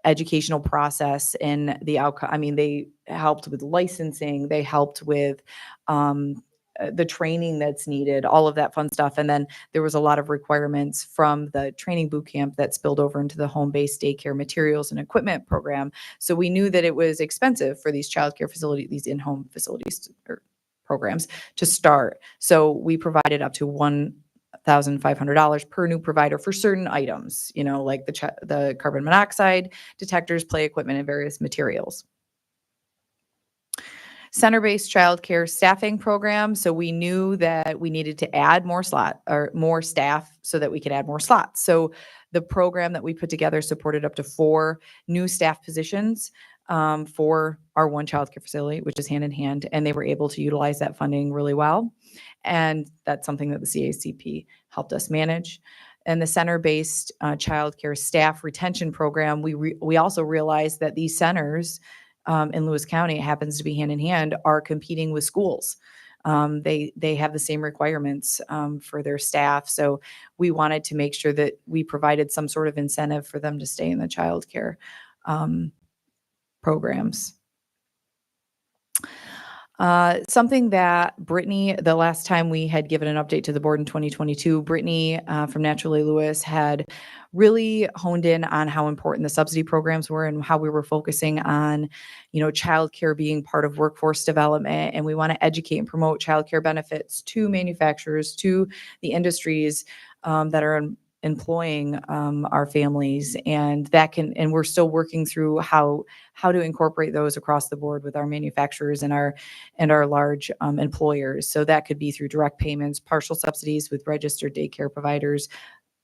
educational process in the outcome. I mean, they helped with licensing, they helped with the training that's needed, all of that fun stuff. And then there was a lot of requirements from the training boot camp that spilled over into the home-based daycare materials and equipment program. So we knew that it was expensive for these childcare facilities, these in-home facilities or programs to start. So we provided up to $1,500 per new provider for certain items, like the carbon monoxide detectors, play equipment, and various materials. Center-based childcare staffing program. So we knew that we needed to add more staff so that we could add more slots. So the program that we put together supported up to 4 new staff positions for our one childcare facility, which is hand in hand, and they were able to utilize that funding really well. And that's something that the CACP helped us manage. And the center-based childcare staff retention program, we also realized that these centers in Lewis County, it happens to be hand in hand, are competing with schools. They have the same requirements for their staff. So we wanted to make sure that we provided some sort of incentive for them to stay in the childcare programs. Something that Brittany, the last time we had given an update to the board in 2022, Brittany from Naturally Lewis had really honed in on how important the subsidy programs were and how we were focusing on, childcare being part of workforce development. And we want to educate and promote childcare benefits to manufacturers, to the industries that are employing our families, and we're still working through how to incorporate those across the board with our manufacturers and our large employers. So that could be through direct payments, partial subsidies with registered daycare providers,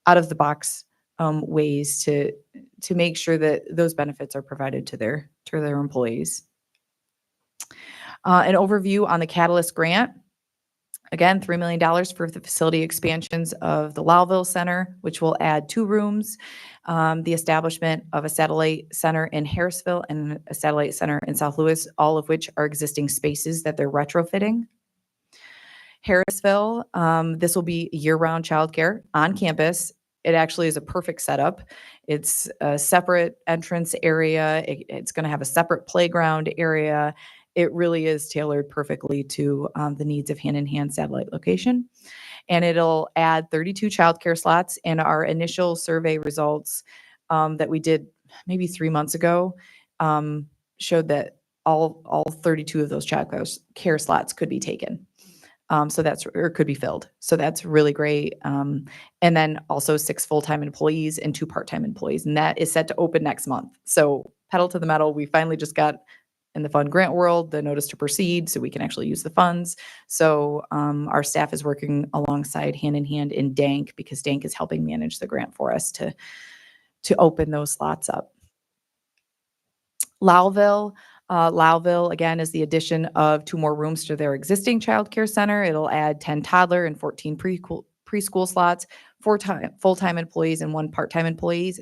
out of the box ways to make sure that those benefits are provided to their employees. An overview on the Catalyst grant. Again, $3 million for the facility expansions of the Lowville Center, which will add 2 rooms, the establishment of a satellite center in Harrisville and a satellite center in South Louis, all of which are existing spaces that they're retrofitting. Harrisville, this will be year-round childcare on campus. It actually is a perfect setup. It's a separate entrance area. It's going to have a separate playground area. It really is tailored perfectly to the needs of hand-in-hand satellite location. And it'll add 32 childcare slots. And our initial survey results that we did maybe 3 months ago showed that all 32 of those childcare slots could be taken. Or could be filled. So that's really great. And then also 6 full-time employees and 2 part-time employees. And that is set to open next month. So pedal to the metal. We finally just got, in the fund grant world, the notice to proceed so we can actually use the funds. So our staff is working alongside hand in hand in DANK, because DANK is helping manage the grant for us to open those slots up. Lowville, again, is the addition of 2 more rooms to their existing childcare center. It'll add 10 toddler and 14 preschool slots, 4 full-time employees and 1 part-time employee,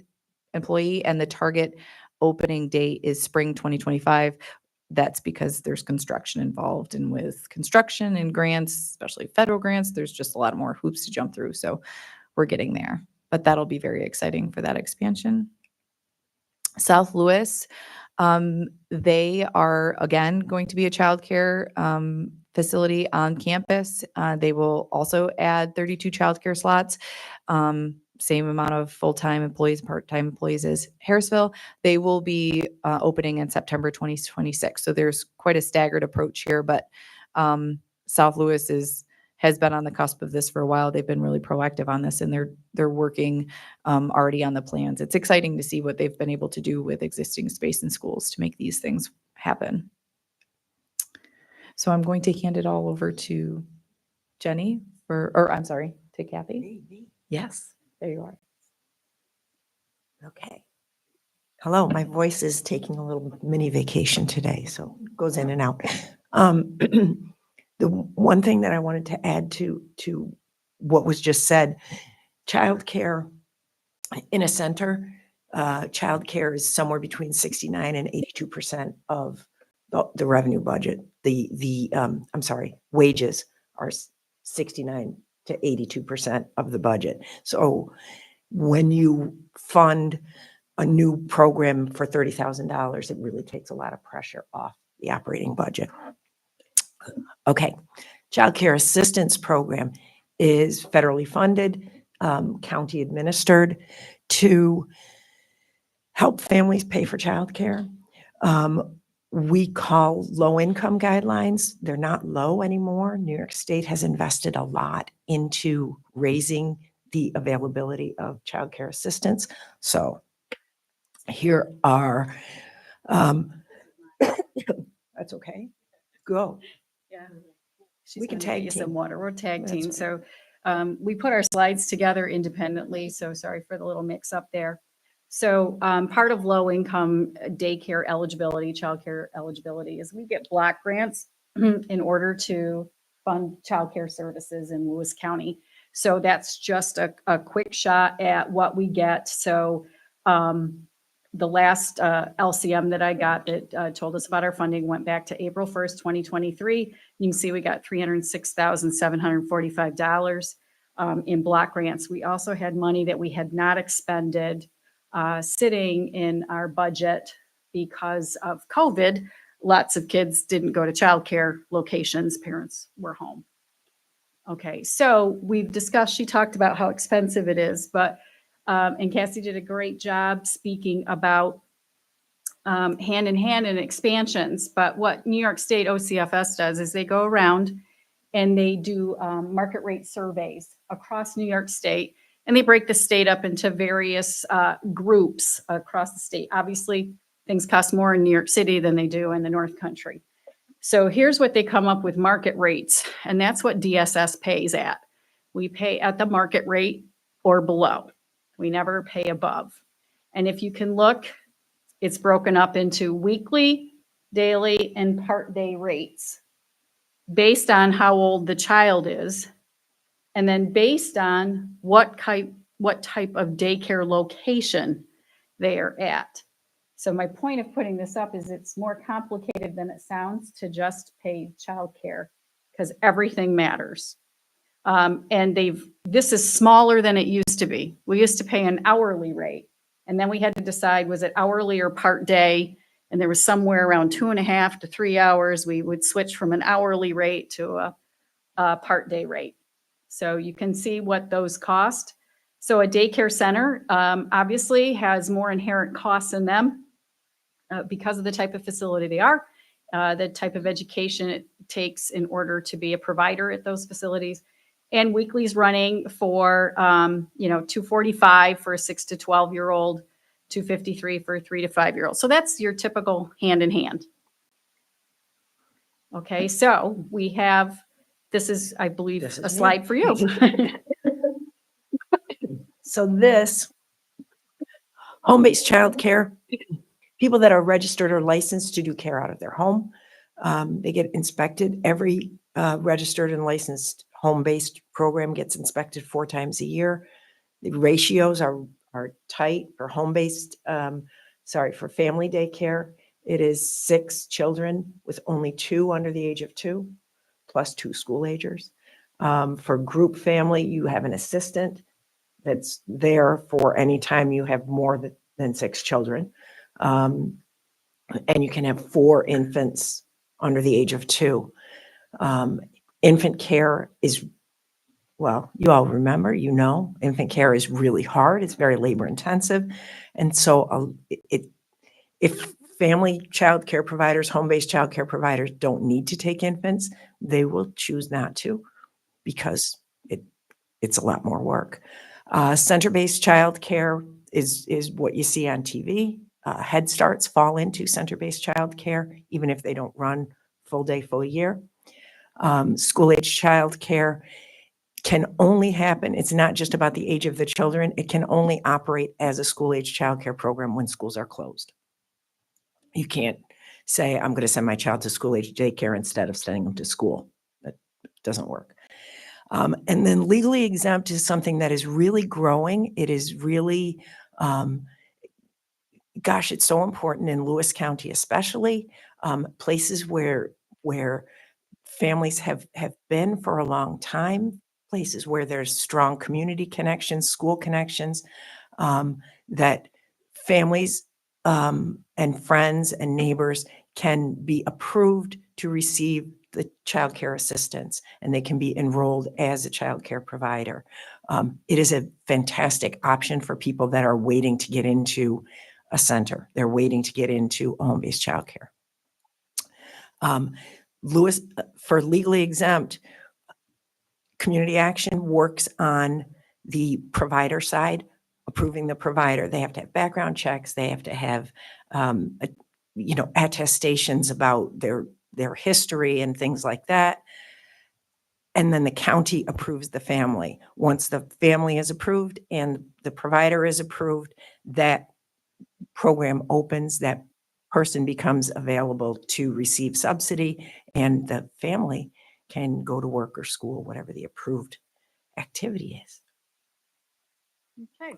and the target opening date is spring 2025. That's because there's construction involved, and with construction and grants, especially federal grants, there's just a lot more hoops to jump through. So we're getting there, but that'll be very exciting for that expansion. South Louis, they are again going to be a childcare facility on campus. They will also add 32 childcare slots. Same amount of full-time employees, part-time employees as Harrisville. They will be opening in September 2026. So there's quite a staggered approach here, but South Louis has been on the cusp of this for a while. They've been really proactive on this, and they're working already on the plans. It's exciting to see what they've been able to do with existing space in schools to make these things happen. So I'm going to hand it all over to Jenny to Kathy. Yes. There you are. Okay. Hello, my voice is taking a little mini vacation today, so it goes in and out. The one thing that I wanted to add to what was just said, childcare in a center, childcare is somewhere between 69 and 82% of the revenue budget. Wages are 69 to 82% of the budget. So when you fund a new program for $30,000, it really takes a lot of pressure off the operating budget. Okay, Child Care Assistance Program is federally funded, county administered to help families pay for childcare. We call low-income guidelines. They're not low anymore. New York State has invested a lot into raising the availability of childcare assistance. So here are, that's okay. Go. Yeah. We can tag some team. water. We're tag That's team. right. So we put our slides together independently. So sorry for the little mix up there. So part of low income daycare eligibility, childcare eligibility, is we get block grants in order to fund childcare services in Lewis County. So that's just a quick shot at what we get. So the last LCM that I got that told us about our funding went back to April 1st, 2023. You can see we got $306,745 in block grants. We also had money that we had not expended sitting in our budget because of COVID. Lots of kids didn't go to childcare locations. Parents were home. Okay, so we've discussed, she talked about how expensive it is, but, and Cassie did a great job speaking about hand in hand and expansions. But what New York State OCFS does is they go around and they do market rate surveys across New York State, and they break the state up into various groups across the state. Obviously, things cost more in New York City than they do in the North Country. So here's what they come up with market rates, and that's what DSS pays at. We pay at the market rate or below. We never pay above. And if you can look, it's broken up into weekly, daily, and part day rates based on how old the child is, and then based on what type of daycare location they are at. So my point of putting this up is it's more complicated than it sounds to just pay childcare, because everything matters. And this is smaller than it used to be. We used to pay an hourly rate, and then we had to decide, was it hourly or part day? And there was somewhere around 2.5 to 3 hours. We would switch from an hourly rate to a part day rate. So you can see what those cost. So a daycare center obviously has more inherent costs in them because of the type of facility they are, the type of education it takes in order to be a provider at those facilities. And weekly's running for, $245 for a 6 to 12-year-old, $253 for a 3 to 5-year-old. So that's your typical hand in hand. Okay, so we have, this is, I believe, This is a me. slide for you. So this home-based childcare, people that are registered or licensed to do care out of their home, they get inspected. Every registered and licensed home-based program gets inspected 4 times a year. The ratios are tight for home-based, for family daycare. It is 6 children with only 2 under the age of 2, plus 2 school agers. For group family, you have an assistant that's there for any time you have more than 6 children. And you can have 4 infants under the age of 2. Infant care is, well, you all remember, infant care is really hard. It's very labor intensive. And so if family child care providers, home-based child care providers don't need to take infants, they will choose not to because it's a lot more work. Center-based child care is what you see on TV. Head Starts fall into center-based child care, even if they don't run full day, full year. School-age child care can only happen. It's not just about the age of the children. It can only operate as a school-age child care program when schools are closed. You can't say, I'm going to send my child to school-age daycare instead of sending them to school. That doesn't work. And then legally exempt is something that is really growing. It is really, it's so important in Lewis County, especially places where families have been for a long time, places where there's strong community connections, school connections, that families and friends and neighbors can be approved to receive the child care assistance, and they can be enrolled as a child care provider. It is a fantastic option for people that are waiting to get into a center. They're waiting to get into home-based child care. Lewis, for legally exempt, Community Action works on the provider side, approving the provider. They have to have background checks. They have to have, attestations about their history and things like that. And then the county approves the family. Once the family is approved and the provider is approved, that program opens, that person becomes available to receive subsidy, and the family can go to work or school, whatever the approved activity is. Okay,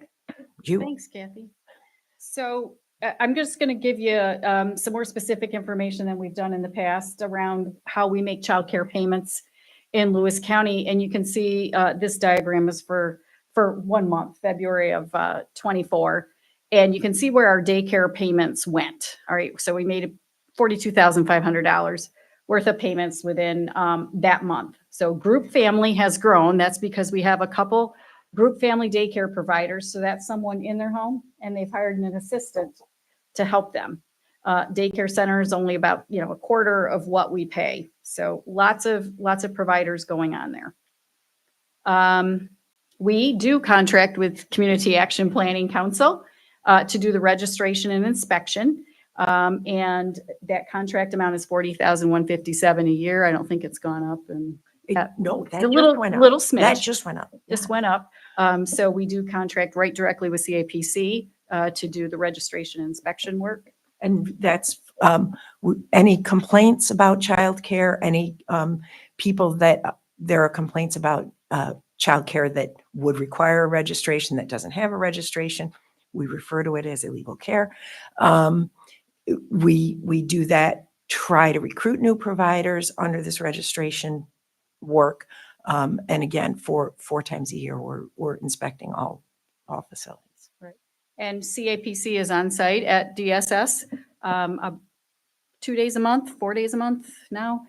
You. thanks, Kathy. So I'm just going to give you some more specific information than we've done in the past around how we make childcare payments in Lewis County. And you can see this diagram is for 1 month, February of 24. And you can see where our daycare payments went. All right, so we made $42,500 worth of payments within that month. So group family has grown. That's because we have a couple group family daycare providers. So that's someone in their home and they've hired an assistant to help them. Daycare center is only about, a quarter of what we pay. So lots of providers going on there. We do contract with Community Action Planning Council to do the registration and inspection. And that contract amount is $40,157 a year. I don't think it's gone up and No, that a just little went up. smidge. That just went up. Just went up. So we do contract right directly with CAPC to do the registration and inspection work. And that's, any complaints about childcare, any people that there are complaints about childcare that would require a registration that doesn't have a registration, we refer to it as illegal care. We do that, try to recruit new providers under this registration work. And again, four times a year, we're inspecting all facilities. And CAPC is on site at DSS 2 days a month, 4 days a month now,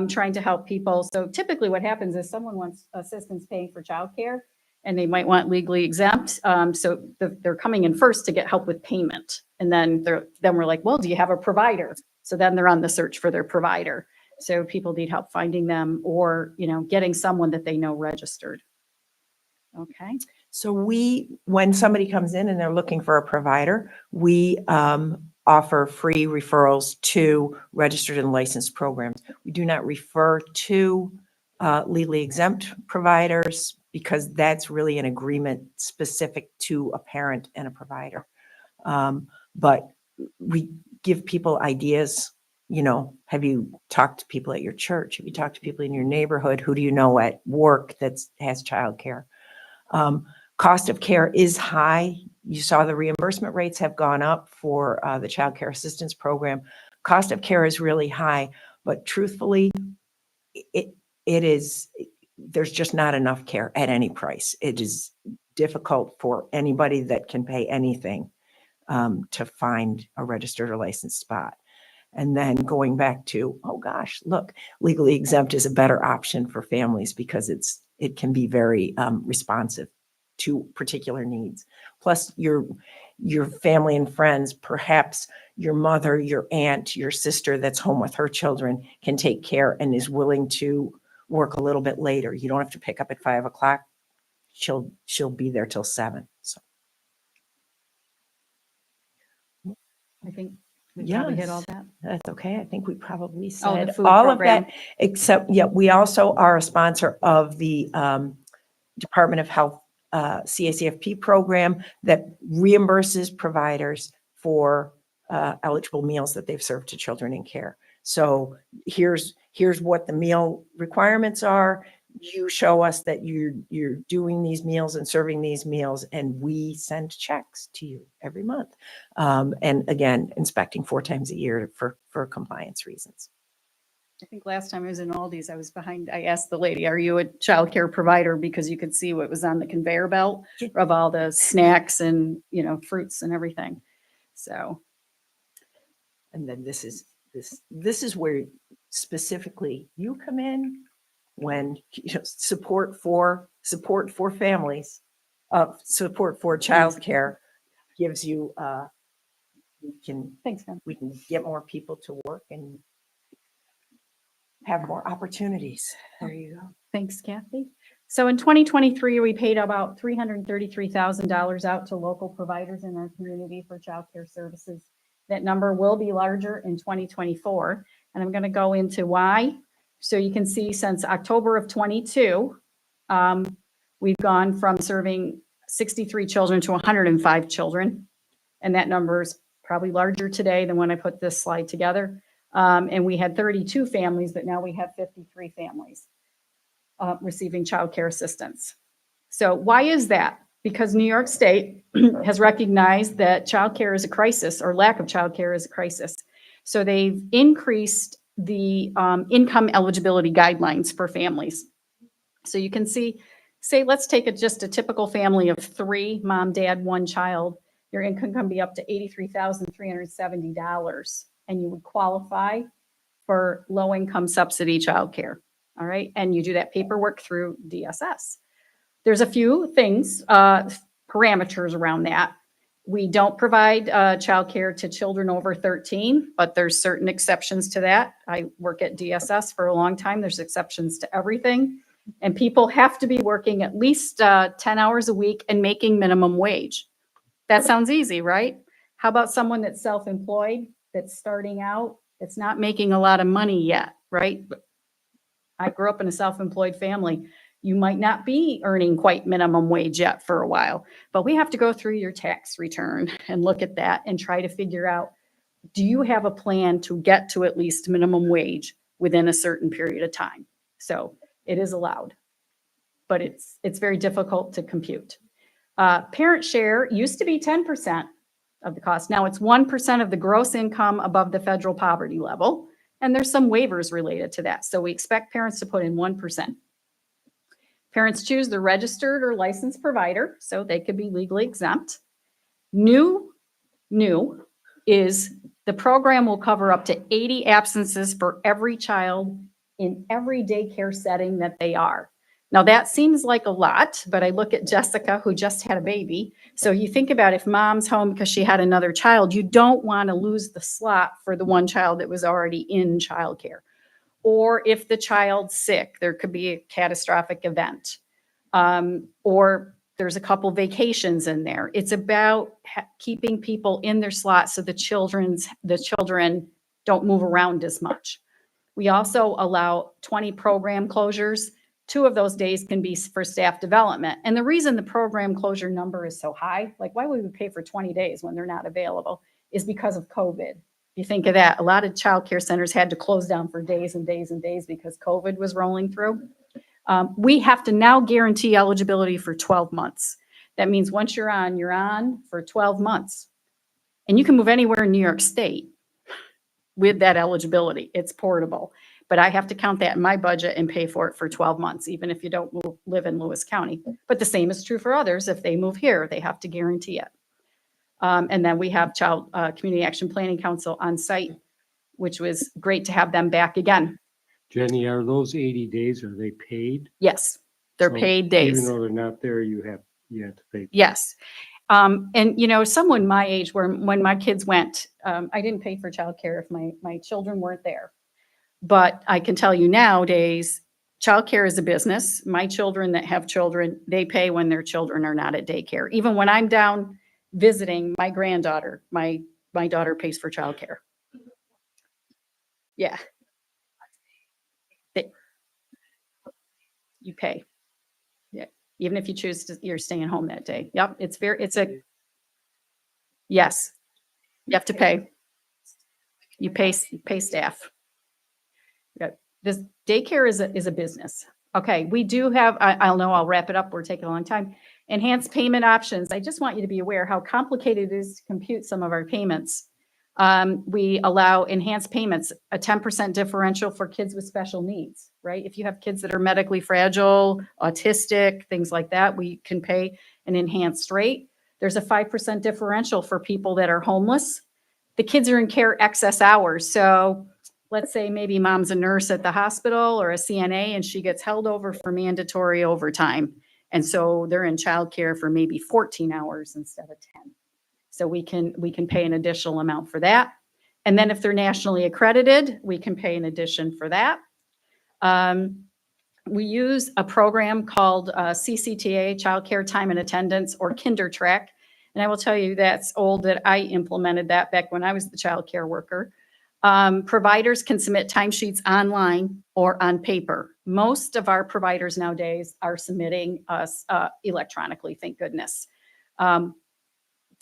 trying to help people. So typically what happens is someone wants assistance paying for childcare and they might want legally exempt. So they're coming in first to get help with payment. And then we're like, well, do you have a provider? So then they're on the search for their provider. So people need help finding them or, getting someone that they know registered. Okay. So when somebody comes in and they're looking for a provider, we offer free referrals to registered and licensed programs. We do not refer to legally exempt providers because that's really an agreement specific to a parent and a provider. But we give people ideas. Have you talked to people at your church? Have you talked to people in your neighborhood? Who do you know at work that has childcare? Cost of care is high. You saw the reimbursement rates have gone up for the Child Care Assistance Program. Cost of care is really high, but truthfully, there's just not enough care at any price. It is difficult for anybody that can pay anything to find a registered or licensed spot. And then going back to, oh gosh, look, legally exempt is a better option for families because it can be very responsive to particular needs. Plus your family and friends, perhaps your mother, your aunt, your sister that's home with her children can take care and is willing to work a little bit later. You don't have to pick up at 5 o'clock. She'll be there till 7. So. I think we probably hit all Yes, that. that's okay. I think we probably Oh, said the food all program. of that, except, we also are a sponsor of the Department of Health CACFP program that reimburses providers for eligible meals that they've served to children in care. So here's what the meal requirements are. You show us that you're doing these meals and serving these meals, and we send checks to you every month. And again, inspecting 4 times a year for compliance reasons. I think last time I was in Aldi's, I asked the lady, are you a childcare provider? Because you could see what was on the conveyor belt of all the snacks and, fruits and everything. So. And then this is where specifically you come in when support for families, support for childcare gives you, we can get more people to work and have more opportunities. There you go. Thanks, Kathy. So in 2023, we paid about $333,000 out to local providers in our community for childcare services. That number will be larger in 2024, and I'm going to go into why. So you can see since October of 22, we've gone from serving 63 children to 105 children, and that number is probably larger today than when I put this slide together. And we had 32 families, but now we have 53 families receiving childcare assistance. So why is that? because New York State has recognized that childcare is a crisis, or lack of childcare is a crisis. So they've increased the income eligibility guidelines for families. So you can see, say, let's take just a typical family of 3, mom, dad, 1 child. Your income can be up to $83,370, and you would qualify for low-income subsidy childcare. All right, and you do that paperwork through DSS. There's a few things, parameters around that. We don't provide childcare to children over 13, but there's certain exceptions to that. I work at DSS for a long time. There's exceptions to everything. And people have to be working at least 10 hours a week and making minimum wage. That sounds easy, right? How about someone that's self-employed, that's starting out, that's not making a lot of money yet, right? I grew up in a self-employed family. You might not be earning quite minimum wage yet for a while, but we have to go through your tax return and look at that and try to figure out, do you have a plan to get to at least minimum wage within a certain period of time? So it is allowed, but it's very difficult to compute. Parent share used to be 10% of the cost. Now it's 1% of the gross income above the federal poverty level. And there's some waivers related to that. So we expect parents to put in 1%. Parents choose the registered or licensed provider, so they could be legally exempt. New is the program will cover up to 80 absences for every child in every daycare setting that they are. Now that seems like a lot, but I look at Jessica, who just had a baby. So you think about if mom's home because she had another child, you don't want to lose the slot for the one child that was already in childcare. Or if the child's sick, there could be a catastrophic event. Or there's a couple vacations in there. It's about keeping people in their slots so the children don't move around as much. We also allow 20 program closures. 2 of those days can be for staff development. And the reason the program closure number is so high, like why would we pay for 20 days when they're not available, is because of COVID. If you think of that, a lot of childcare centers had to close down for days and days and days because COVID was rolling through. We have to now guarantee eligibility for 12 months. That means once you're on for 12 months. And you can move anywhere in New York State with that eligibility. It's portable. But I have to count that in my budget and pay for it for 12 months, even if you don't live in Lewis County. But the same is true for others. If they move here, they have to guarantee it. And then we have Child Community Action Planning Council on site, which was great to have them back again. Jenny, are those 80 days, are they paid? Yes, they're So paid days. Even though they're not there, you have to pay. Yes. And someone my age, when my kids went, I didn't pay for childcare if my children weren't there. But I can tell you nowadays, childcare is a business. My children that have children, they pay when their children are not at daycare. Even when I'm down visiting my granddaughter, my daughter pays for childcare. Yeah. You pay. Yeah. Even if you choose to, you're staying home that day. Yep. Yes. You have to pay. You pay staff. This daycare is a business. Okay, we do have, I'll wrap it up. We're taking a long time. Enhanced payment options. I just want you to be aware how complicated it is to compute some of our payments. We allow enhanced payments, a 10% differential for kids with special needs, right? If you have kids that are medically fragile, autistic, things like that, we can pay an enhanced rate. There's a 5% differential for people that are homeless. The kids are in care excess hours. So let's say maybe mom's a nurse at the hospital or a CNA and she gets held over for mandatory overtime. And so they're in childcare for maybe 14 hours instead of 10. So we can pay an additional amount for that. And then if they're nationally accredited, we can pay an addition for that. We use a program called CCTA, Childcare Time and Attendance, or KinderTrack. And I will tell you that's old, that I implemented that back when I was the childcare worker. Providers can submit timesheets online or on paper. Most of our providers nowadays are submitting us electronically, thank goodness.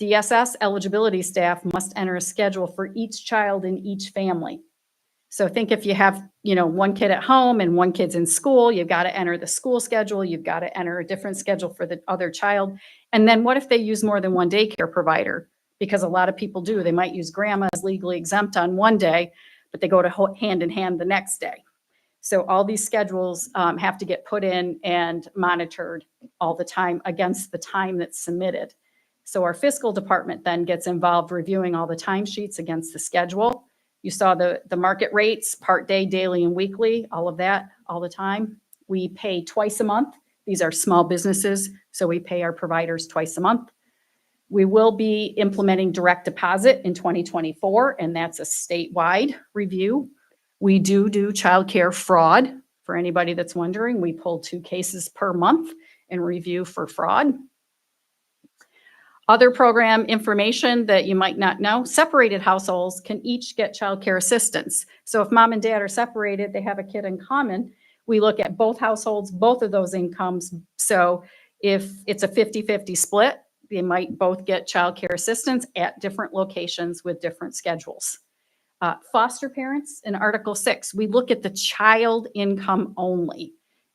DSS eligibility staff must enter a schedule for each child in each family. So think if you have, one kid at home and one kid's in school, you've got to enter the school schedule, you've got to enter a different schedule for the other child. And then what if they use more than one daycare provider? Because a lot of people do. They might use grandma as legally exempt on one day, but they go to hand in hand the next day. So all these schedules have to get put in and monitored all the time against the time that's submitted. So our fiscal department then gets involved reviewing all the timesheets against the schedule. You saw the market rates, part day, daily, and weekly, all of that, all the time. We pay twice a month. These are small businesses, so we pay our providers twice a month. We will be implementing direct deposit in 2024, and that's a statewide review. We do childcare fraud. For anybody that's wondering, we pull 2 cases per month and review for fraud. Other program information that you might not know, separated households can each get childcare assistance. So if mom and dad are separated, they have a kid in common, we look at both households, both of those incomes. So if it's a 50-50 split, they might both get childcare assistance at different locations with different schedules. Foster parents in Article 6, we look at the child income only.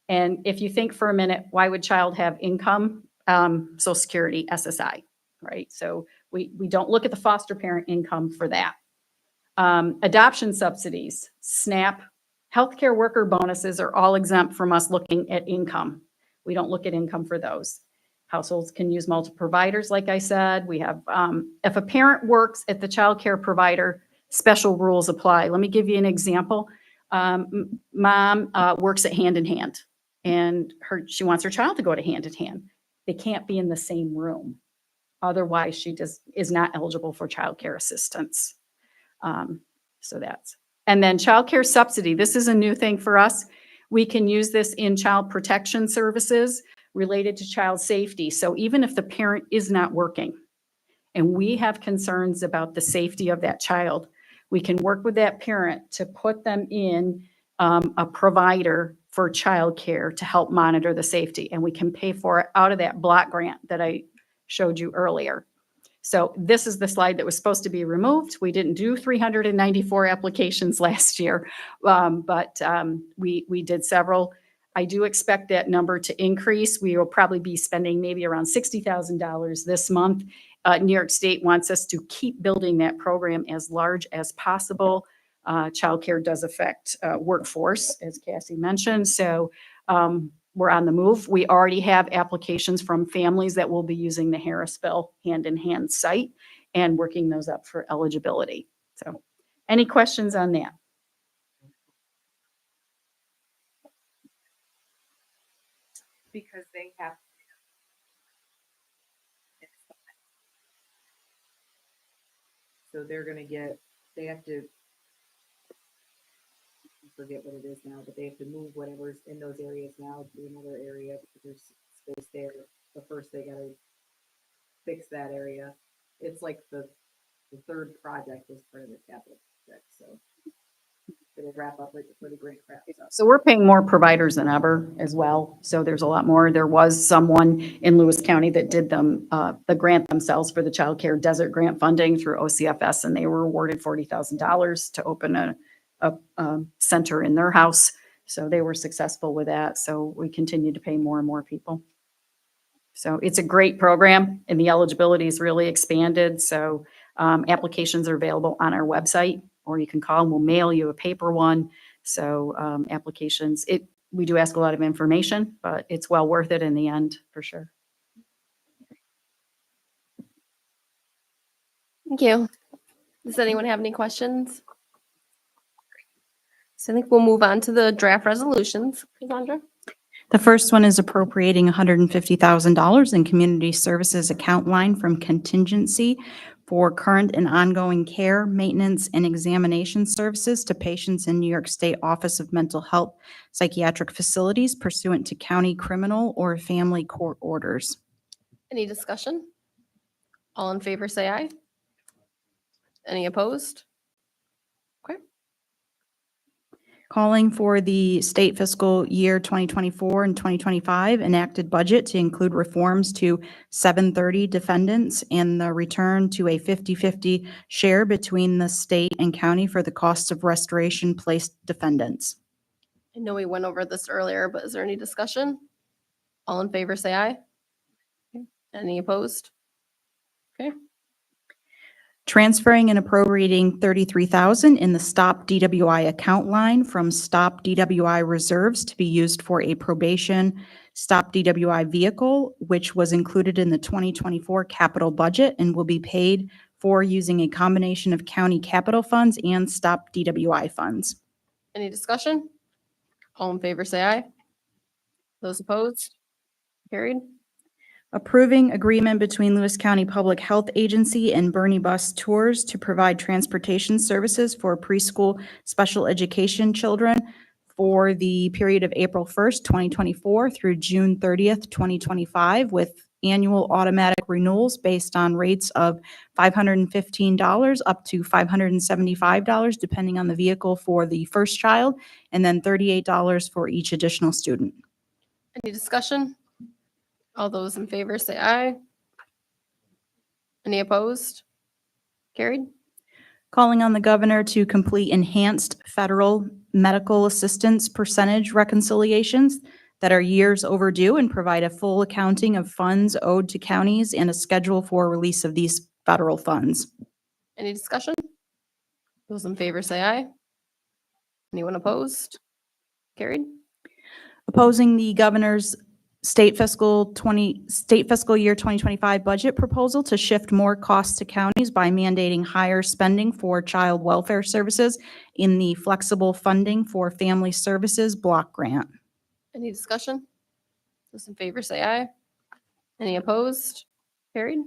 And if you think for a minute, why would child have income? Social Security, SSI, right? So we don't look at the foster parent income for that. Adoption subsidies, SNAP, healthcare worker bonuses are all exempt from us looking at income. We don't look at income for those. Households can use multiple providers, like I said. We have, if a parent works at the childcare provider, special rules apply. Let me give you an example. Mom works at Hand in Hand, and she wants her child to go to Hand in Hand. They can't be in the same room. Otherwise, she is not eligible for childcare assistance. And then childcare subsidy. This is a new thing for us. We can use this in child protection services related to child safety. So even if the parent is not working and we have concerns about the safety of that child, we can work with that parent to put them in a provider for childcare to help monitor the safety. And we can pay for it out of that block grant that I showed you earlier. So this is the slide that was supposed to be removed. We didn't do 394 applications last year, but we did several. I do expect that number to increase. We will probably be spending maybe around $60,000 this month. New York State wants us to keep building that program as large as possible. Childcare does affect workforce, as Cassie mentioned. So we're on the move. We already have applications from families that will be using the Harrisville Hand in Hand site and working those up for eligibility. So any questions on that? Because they have. So they're gonna get, they have to, I forget what it is now, but they have to move whatever's in those areas now to another area because there's space there. But first they gotta fix that area. It's like the third project as part of the capital project, so it'll wrap up right before the grant wraps up. So we're paying more providers than ever as well. So there's a lot more. There was someone in Lewis County that did them, the grant themselves for the child care desert grant funding through OCFS, and they were awarded $40,000 to open a center in their house. So they were successful with that. So we continue to pay more and more people. So it's a great program and the eligibility is really expanded. So applications are available on our website, or you can call and we'll mail you a paper one. So applications, we do ask a lot of information, but it's well worth it in the end for sure. Thank you. Does anyone have any questions? So I think we'll move on to the draft resolutions. Cassandra? The first one is appropriating $150,000 in community services account line from contingency for current and ongoing care, maintenance, and examination services to patients in New York State Office of Mental Health psychiatric facilities pursuant to county criminal or family court orders. Any discussion? All in favor, say aye. Any opposed? Okay. Calling for the state fiscal year 2024 and 2025 enacted budget to include reforms to 730 defendants and the return to a 50-50 share between the state and county for the costs of restoration placed defendants. I know we went over this earlier, but is there any discussion? All in favor, say aye. Okay. Any opposed? Okay. Transferring and appropriating $33,000 in the Stop DWI account line from Stop DWI reserves to be used for a probation Stop DWI vehicle, which was included in the 2024 capital budget and will be paid for using a combination of county capital funds and Stop DWI funds. Any discussion? All in favor, say aye. Those opposed? Carried. Approving agreement between Lewis County Public Health Agency and Bernie Bus Tours to provide transportation services for preschool special education children for the period of April 1st, 2024 through June 30th, 2025, with annual automatic renewals based on rates of $515 up to $575, depending on the vehicle for the first child, and then $38 for each additional student. Any discussion? All those in favor say aye. Any opposed? Carried. Calling on the governor to complete enhanced federal medical assistance percentage reconciliations that are years overdue and provide a full accounting of funds owed to counties and a schedule for release of these federal funds. Any discussion? Those in favor say aye. Anyone opposed? Carried. Opposing the governor's state fiscal year 2025 budget proposal to shift more costs to counties by mandating higher spending for child welfare services in the flexible funding for family services block grant. Any discussion? Those in favor say aye. Any opposed? Carried.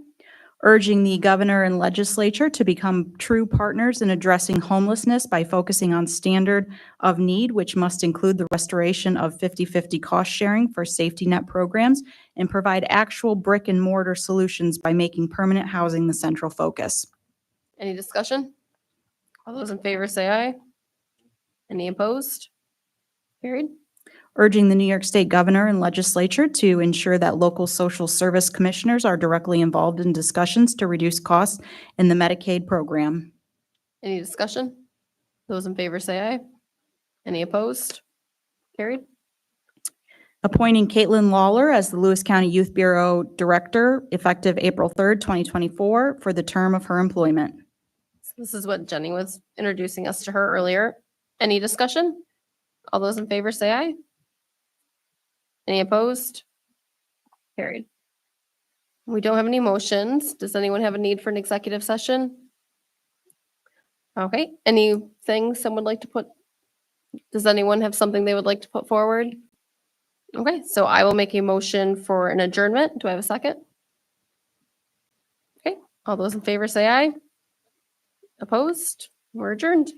Urging the governor and legislature to become true partners in addressing homelessness by focusing on standard of need, which must include the restoration of 50-50 cost sharing for safety net programs, and provide actual brick and mortar solutions by making permanent housing the central focus. Any discussion? All those in favor say aye. Any opposed? Carried. Urging the New York State governor and legislature to ensure that local social service commissioners are directly involved in discussions to reduce costs in the Medicaid program. Any discussion? Those in favor say aye. Any opposed? Carried. Appointing Caitlin Lawler as the Lewis County Youth Bureau Director effective April 3rd, 2024 for the term of her employment. This is what Jenny was introducing us to her earlier. Any discussion? All those in favor say aye. Any opposed? Carried. We don't have any motions. Does anyone have a need for an executive session? Okay, anything someone would like to put? Does anyone have something they would like to put forward? Okay, so I will make a motion for an adjournment. Do I have a second? Okay, all those in favor say aye. Opposed? We're adjourned.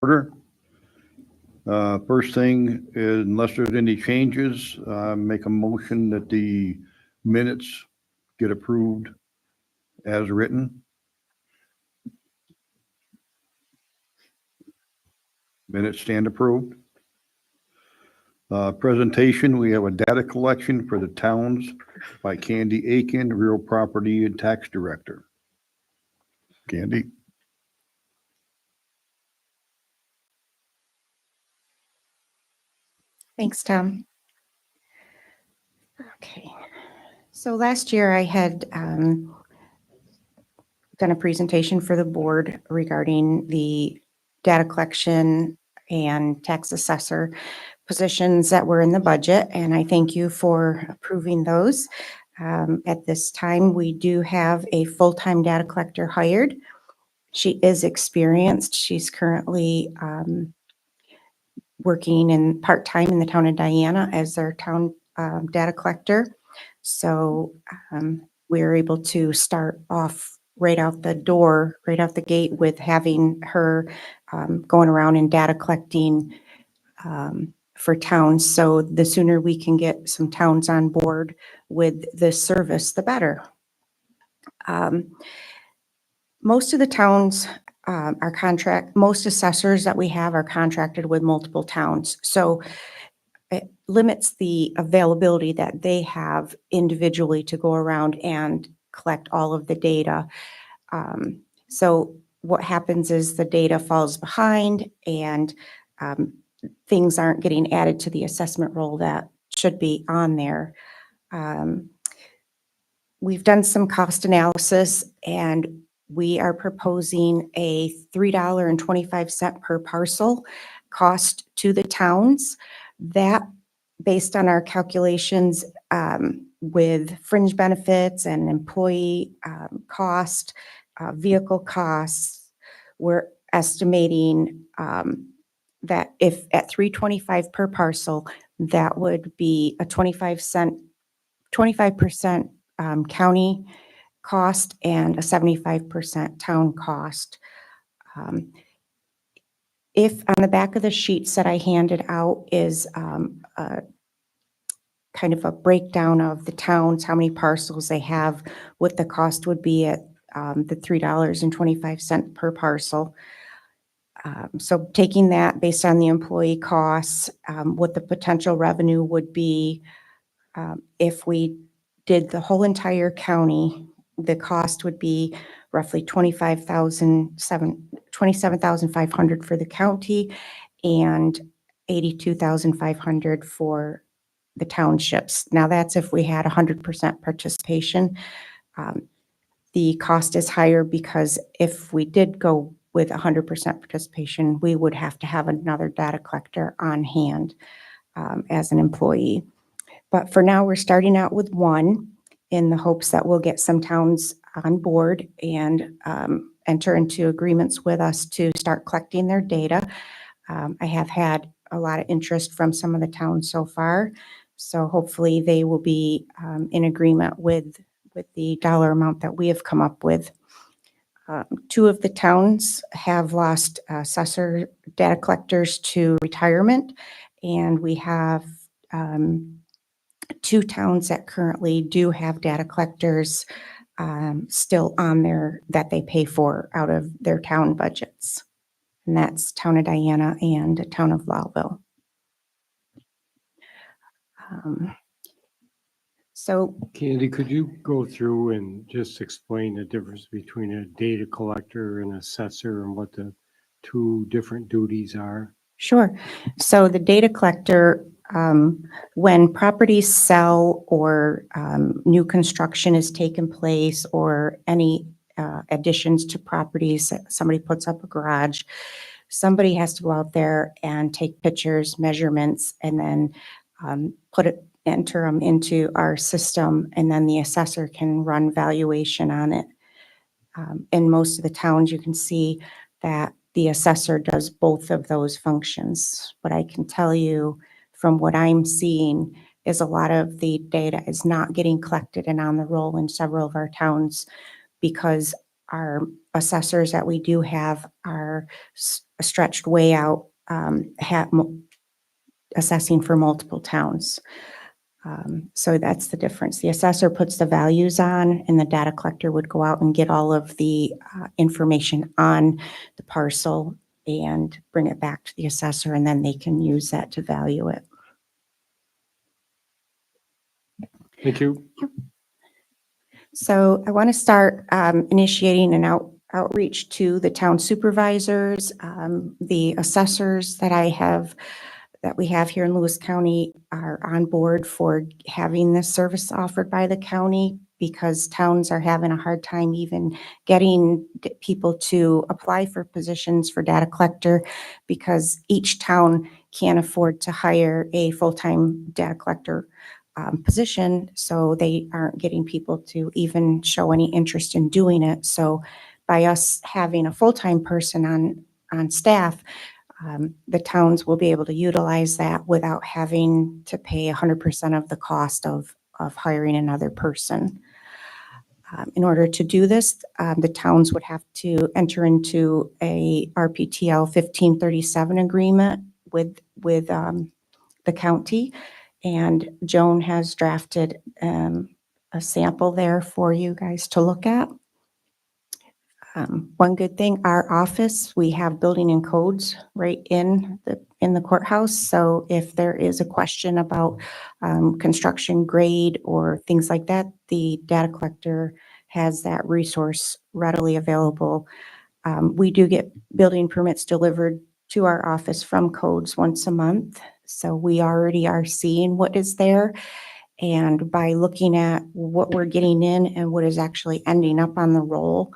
Order. First thing is, unless there's any changes, make a motion that the minutes get approved as written. Minutes stand approved. Presentation, we have a data collection for the towns by Candy Aiken, Real Property and Tax Director. Candy? Thanks, Tom. Okay, so last year I had done a presentation for the board regarding the data collection and tax assessor positions that were in the budget, and I thank you for approving those. At this time, we do have a full-time data collector hired. She is experienced. She's currently working in part-time in the town of Diana as their town data collector. So we're able to start off right out the door, right out the gate with having her going around and data collecting for towns. So the sooner we can get some towns on board with this service, the better. Most of the towns most assessors that we have are contracted with multiple towns. So it limits the availability that they have individually to go around and collect all of the data. So what happens is the data falls behind and things aren't getting added to the assessment roll that should be on there. We've done some cost analysis and we are proposing a $3.25 per parcel cost to the towns. That, based on our calculations with fringe benefits and employee cost, vehicle costs, we're estimating that if at $3.25 per parcel, that would be a 25% county cost and a 75% town cost. If on the back of the sheets that I handed out is kind of a breakdown of the towns, how many parcels they have, what the cost would be at the $3.25 per parcel. So taking that based on the employee costs, what the potential revenue would be if we did the whole entire county, the cost would be roughly $27,500 for the county and $82,500 for the townships. Now that's if we had 100% participation. The cost is higher because if we did go with 100% participation, we would have to have another data collector on hand as an employee. But for now, we're starting out with one in the hopes that we'll get some towns on board and enter into agreements with us to start collecting their data. I have had a lot of interest from some of the towns so far, so hopefully they will be in agreement with the dollar amount that we have come up with. Two of the towns have lost assessor data collectors to retirement, and we have two towns that currently do have data collectors still on there that they pay for out of their town budgets. And that's Town of Diana and Town of Lowville. So Candy, could you go through and just explain the difference between a data collector and assessor and what the two different duties are? sure. So the data collector, when properties sell or new construction is taken place or any additions to properties, somebody puts up a garage, somebody has to go out there and take pictures, measurements, and then enter them into our system, and then the assessor can run valuation on it. In most of the towns, you can see that the assessor does both of those functions. But I can tell you from what I'm seeing is a lot of the data is not getting collected and on the roll in several of our towns because our assessors that we do have are are stretched way out, assessing for multiple towns. So that's the difference. The assessor puts the values on, and the data collector would go out and get all of the information on the parcel and bring it back to the assessor, and then they can use that to value it. Thank you. So I want to start initiating an outreach to the town supervisors, the assessors that we have here in Lewis County are on board for having this service offered by the county, because towns are having a hard time even getting people to apply for positions for data collector, because each town can't afford to hire a full-time data collector position, so they aren't getting people to even show any interest in doing it. So by us having a full-time person on staff, the towns will be able to utilize that without having to pay 100% of the cost of hiring another person. In order to do this, the towns would have to enter into a RPTL 1537 agreement with the county, and Joan has drafted a sample there for you guys to look at. One good thing, our office, we have building and codes right in the courthouse. So if there is a question about construction grade or things like that, the data collector has that resource readily available. We do get building permits delivered to our office from codes once a month. So we already are seeing what is there. And by looking at what we're getting in and what is actually ending up on the roll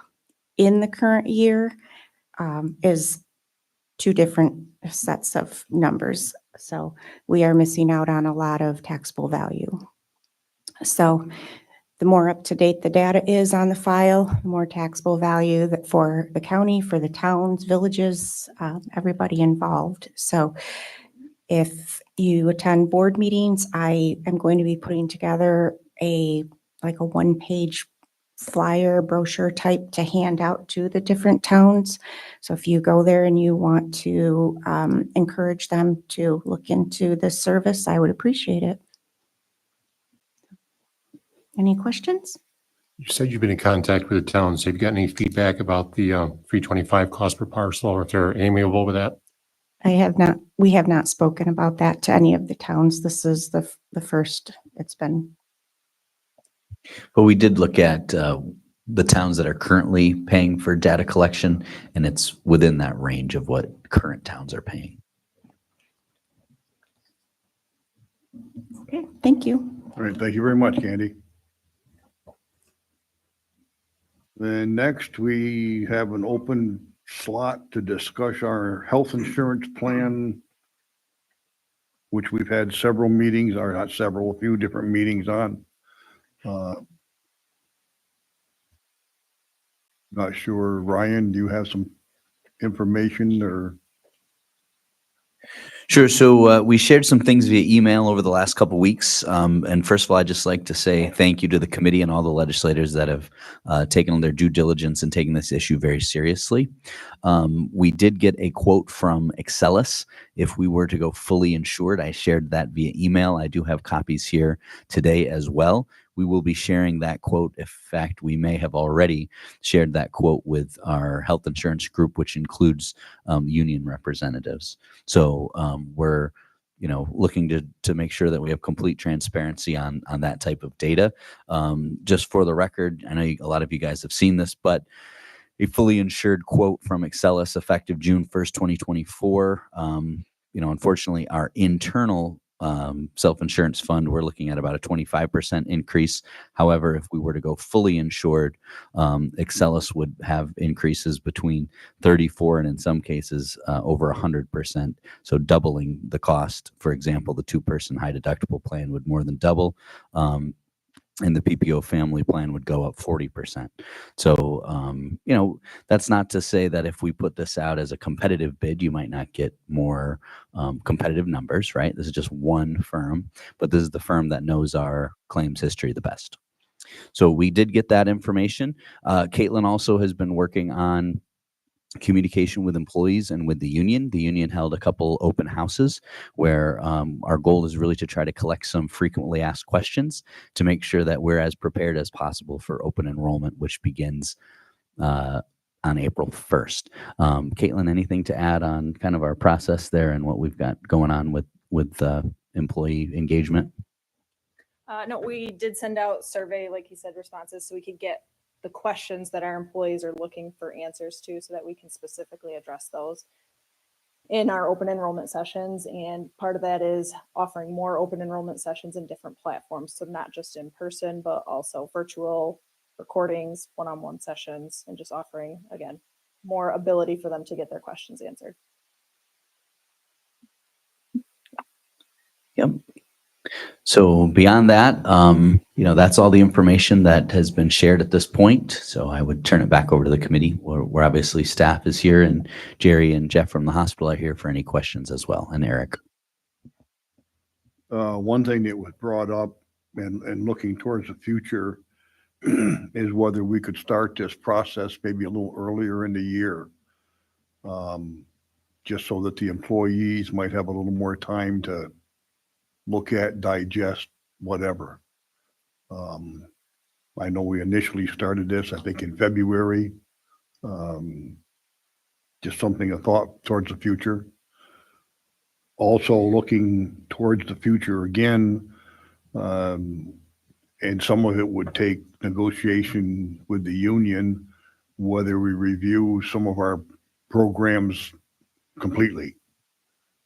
in the current year, is two different sets of numbers. So we are missing out on a lot of taxable value. So the more up to date the data is on the file, the more taxable value that for the county, for the towns, villages, everybody involved. So if you attend board meetings, I am going to be putting together a one-page flyer brochure type to hand out to the different towns. So if you go there and you want to encourage them to look into this service, I would appreciate it. Any questions? You said you've been in contact with the towns. Have you got any feedback about the 325 cost per parcel, or if they're amiable with that? We have not spoken about that to any of the towns. This is the first it's been. But we did look at the towns that are currently paying for data collection, and it's within that range of what current towns are paying. Okay, thank you. All right, thank you very much, Candy. Then next, we have an open slot to discuss our health insurance plan, which we've had several meetings, or not several, a few different meetings on. Not sure, Ryan, do you have some information or? Sure. So we shared some things via email over the last couple of weeks. And first of all, I'd just like to say thank you to the committee and all the legislators that have taken their due diligence and taken this issue very seriously. We did get a quote from Excellus. If we were to go fully insured, I shared that via email. I do have copies here today as well. We will be sharing that quote. In fact, we may have already shared that quote with our health insurance group, which includes union representatives. So we're looking to make sure that we have complete transparency on that type of data. Just for the record, I know a lot of you guys have seen this, but a fully insured quote from Excellus effective June 1st, 2024. Unfortunately, our internal self-insurance fund, we're looking at about a 25% increase. However, if we were to go fully insured, Excellus would have increases between 34 and in some cases over 100%. So doubling the cost. For example, the two-person high deductible plan would more than double. And the PPO family plan would go up 40%. So, that's not to say that if we put this out as a competitive bid, you might not get more competitive numbers, right? This is just one firm, but this is the firm that knows our claims history the best. So we did get that information. Caitlin also has been working on communication with employees and with the union. The union held a couple open houses where our goal is really to try to collect some frequently asked questions to make sure that we're as prepared as possible for open enrollment, which begins on April 1st. Caitlin, anything to add on kind of our process there and what we've got going on with employee engagement? No, we did send out survey, like you said, responses, so we could get the questions that our employees are looking for answers to, so that we can specifically address those in our open enrollment sessions. And part of that is offering more open enrollment sessions in different platforms. So not just in person, but also virtual recordings, one-on-one sessions, and just offering, again, more ability for them to get their questions answered. Yep. So beyond that, that's all the information that has been shared at this point. So I would turn it back over to the committee where obviously staff is here and Jerry and Jeff from the hospital are here for any questions as well, and Eric. One thing that was brought up and looking towards the future is whether we could start this process maybe a little earlier in the year. Just so that the employees might have a little more time to look at, digest, whatever. I know we initially started this, I think in February. Just something, a thought towards the future. Also looking towards the future again, and some of it would take negotiation with the union, whether we review some of our programs completely.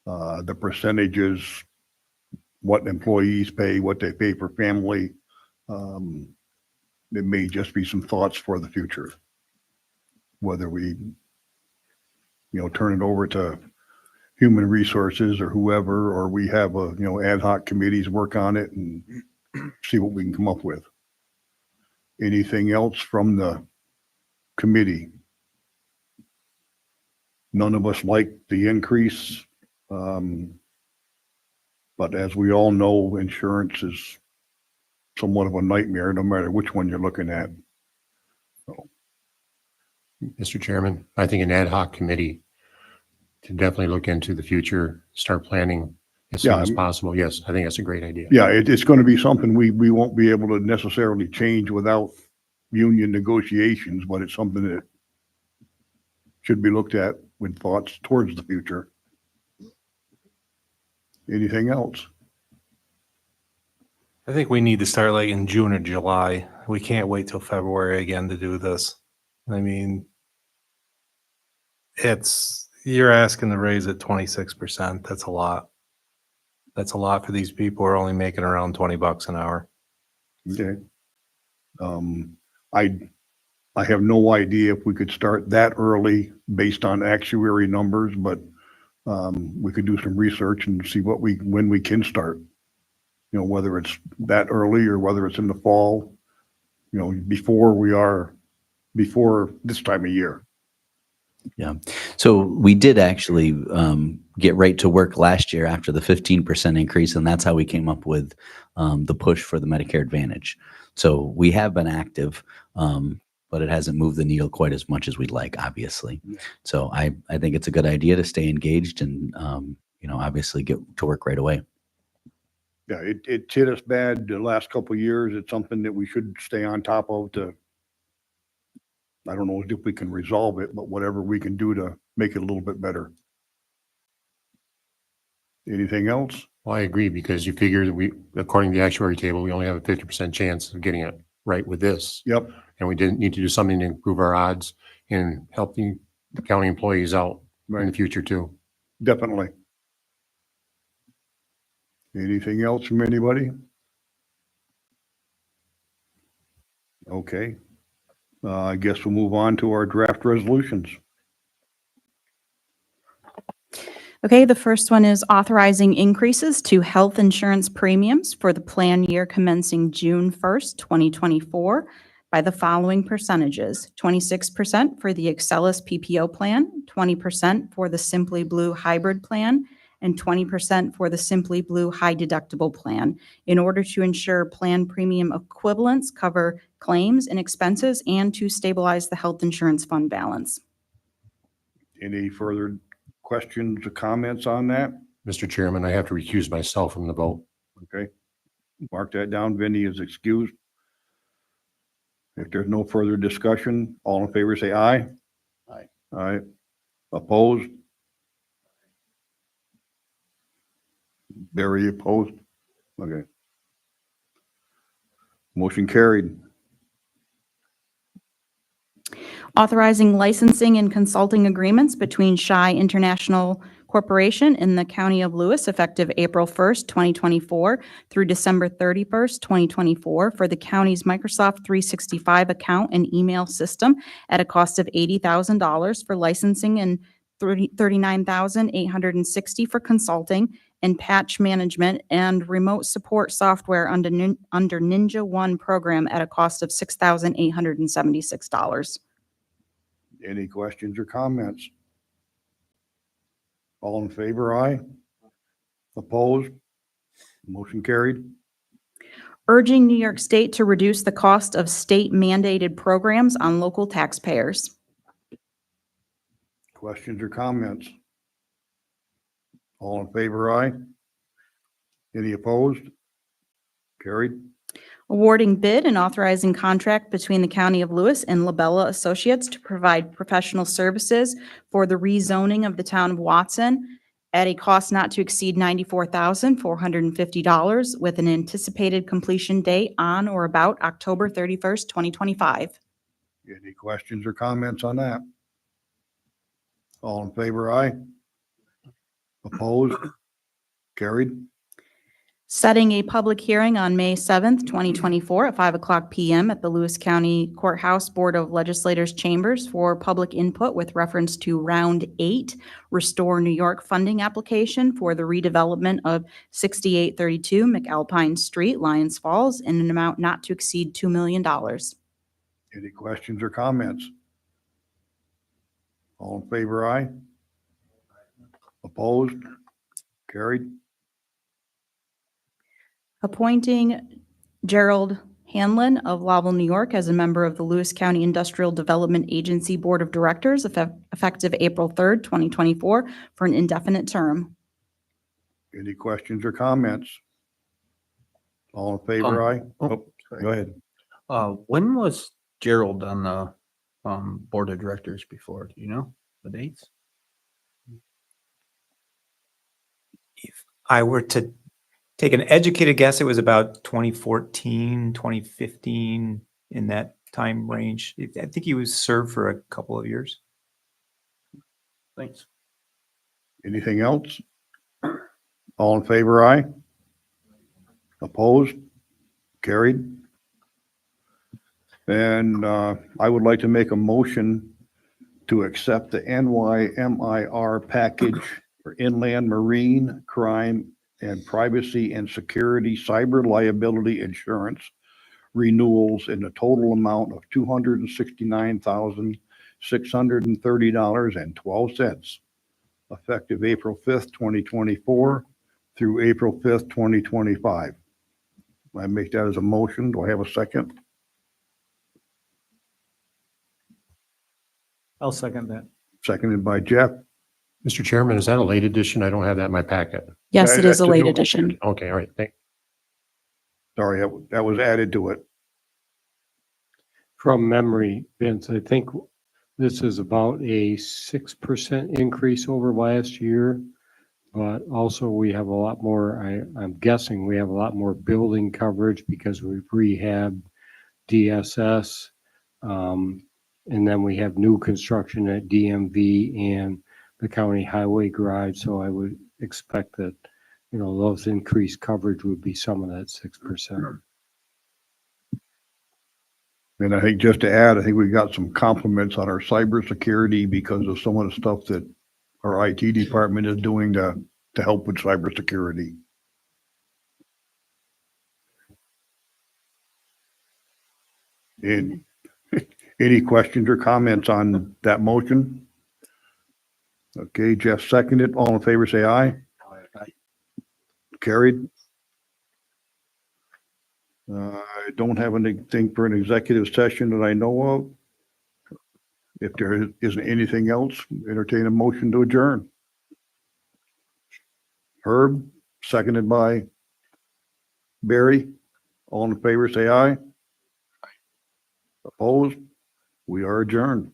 The percentages, what employees pay, what they pay for family. There may just be some thoughts for the future. Whether we, turn it over to human resources or whoever, or we have ad hoc committees work on it and see what we can come up with. Anything else from the committee? None of us like the increase. But as we all know, insurance is somewhat of a nightmare, no matter which one you're looking at. Mr. Chairman, I think an ad hoc committee to definitely look into the future, start planning as soon as possible. Yes, I think that's a great idea. Yeah, it's going to be something we won't be able to necessarily change without union negotiations, but it's something that should be looked at with thoughts towards the future. Anything else? I think we need to start like in June or July. We can't wait till February again to do this. I mean, you're asking to raise it 26%. That's a lot. That's a lot for these people who are only making around $20 an hour. Okay. I have no idea if we could start that early based on actuary numbers, but we could do some research and see when we can start. Whether it's that early or whether it's in the fall, before this time of year. Yeah. So we did actually get right to work last year after the 15% increase, and that's how we came up with the push for the Medicare Advantage. So we have been active, but it hasn't moved the needle quite as much as we'd like, obviously. So I think it's a good idea to stay engaged and, obviously get to work right away. Yeah, it hit us bad the last couple of years. It's something that we should stay on top of I don't know if we can resolve it, but whatever we can do to make it a little bit better. Anything else? Well, I agree, because you figure that according to the actuary table, we only have a 50% chance of getting it right with this. Yep. And we didn't need to do something to improve our odds and help the county employees out in the future too. Definitely. Anything else from anybody? Okay. I guess we'll move on to our draft resolutions. Okay, the first one is authorizing increases to health insurance premiums for the plan year commencing June 1st, 2024 by the following percentages: 26% for the Excelis PPO plan, 20% for the Simply Blue hybrid plan, and 20% for the Simply Blue high deductible plan, in order to ensure plan premium equivalents cover claims and expenses and to stabilize the health insurance fund balance. Any further questions or comments on that? Mr. Chairman, I have to recuse myself from the vote. Okay. Mark that down. Vinny is excused. If there's no further discussion, all in favor say aye. Aye. Aye. Opposed? Barry opposed? Okay. Motion carried. Authorizing licensing and consulting agreements between Shy International Corporation in the County of Lewis effective April 1st, 2024 through December 31st, 2024 for the county's Microsoft 365 account and email system at a cost of $80,000 for licensing and $39,860 for consulting and patch management and remote support software under Ninja One program at a cost of $6,876. Any questions or comments? All in favor, aye. Opposed? Motion carried. Urging New York State to reduce the cost of state mandated programs on local taxpayers. Questions or comments? All in favor, aye. Any opposed? Carried. Awarding bid and authorizing contract between the County of Lewis and Labella Associates to provide professional services for the rezoning of the town of Watson at a cost not to exceed $94,450 with an anticipated completion date on or about October 31st, 2025. Any questions or comments on that? All in favor, aye. Opposed? Carried. Setting a public hearing on May 7th, 2024 at 5:00 PM at the Lewis County Courthouse Board of Legislators Chambers for public input with reference to Round 8 Restore New York funding application for the redevelopment of 6832 McAlpine Street, Lyons Falls, in an amount not to exceed $2 million. Any questions or comments? All in favor, aye. Opposed? Carried. Appointing Gerald Hanlon of Lowell, New York, as a member of the Lewis County Industrial Development Agency Board of Directors effective April 3rd, 2024, for an indefinite term. Any questions or comments? All in favor, aye. Oh, go ahead. When was Gerald on the board of directors before? Do you know the dates? If I were to take an educated guess, it was about 2014, 2015, in that time range. I think he was served for a couple of years. Thanks. Anything else? All in favor, aye. Opposed? Carried. And I would like to make a motion to accept the NYMIR package for inland marine crime and privacy and security cyber liability insurance renewals in the total amount of $269,630.12, effective April 5th, 2024 through April 5th, 2025. I make that as a motion. Do I have a second? I'll second that. Seconded by Jeff. Mr. Chairman, is that a late edition? I don't have that in my packet. Yes, it is a That's late new. edition. Okay, all right. Sorry, that was added to it. From memory, Vince, I think this is about a 6% increase over last year. But also we have a lot more, I'm guessing we have a lot more building coverage because we've rehabbed DSS. And then we have new construction at DMV and the county highway garage. So I would expect that, you know, those increased coverage would be some of that 6%. And I think just to add, I think we got some compliments on our cybersecurity because of some of the stuff that our IT department is doing to help with cybersecurity. And any questions or comments on that motion? Okay, Jeff seconded. All in favor, say aye. Aye. Carried. I don't have anything for an executive session that I know of. If there isn't anything else, entertain a motion to adjourn. Herb, seconded by Barry. All in favor, say aye. Opposed? We are adjourned.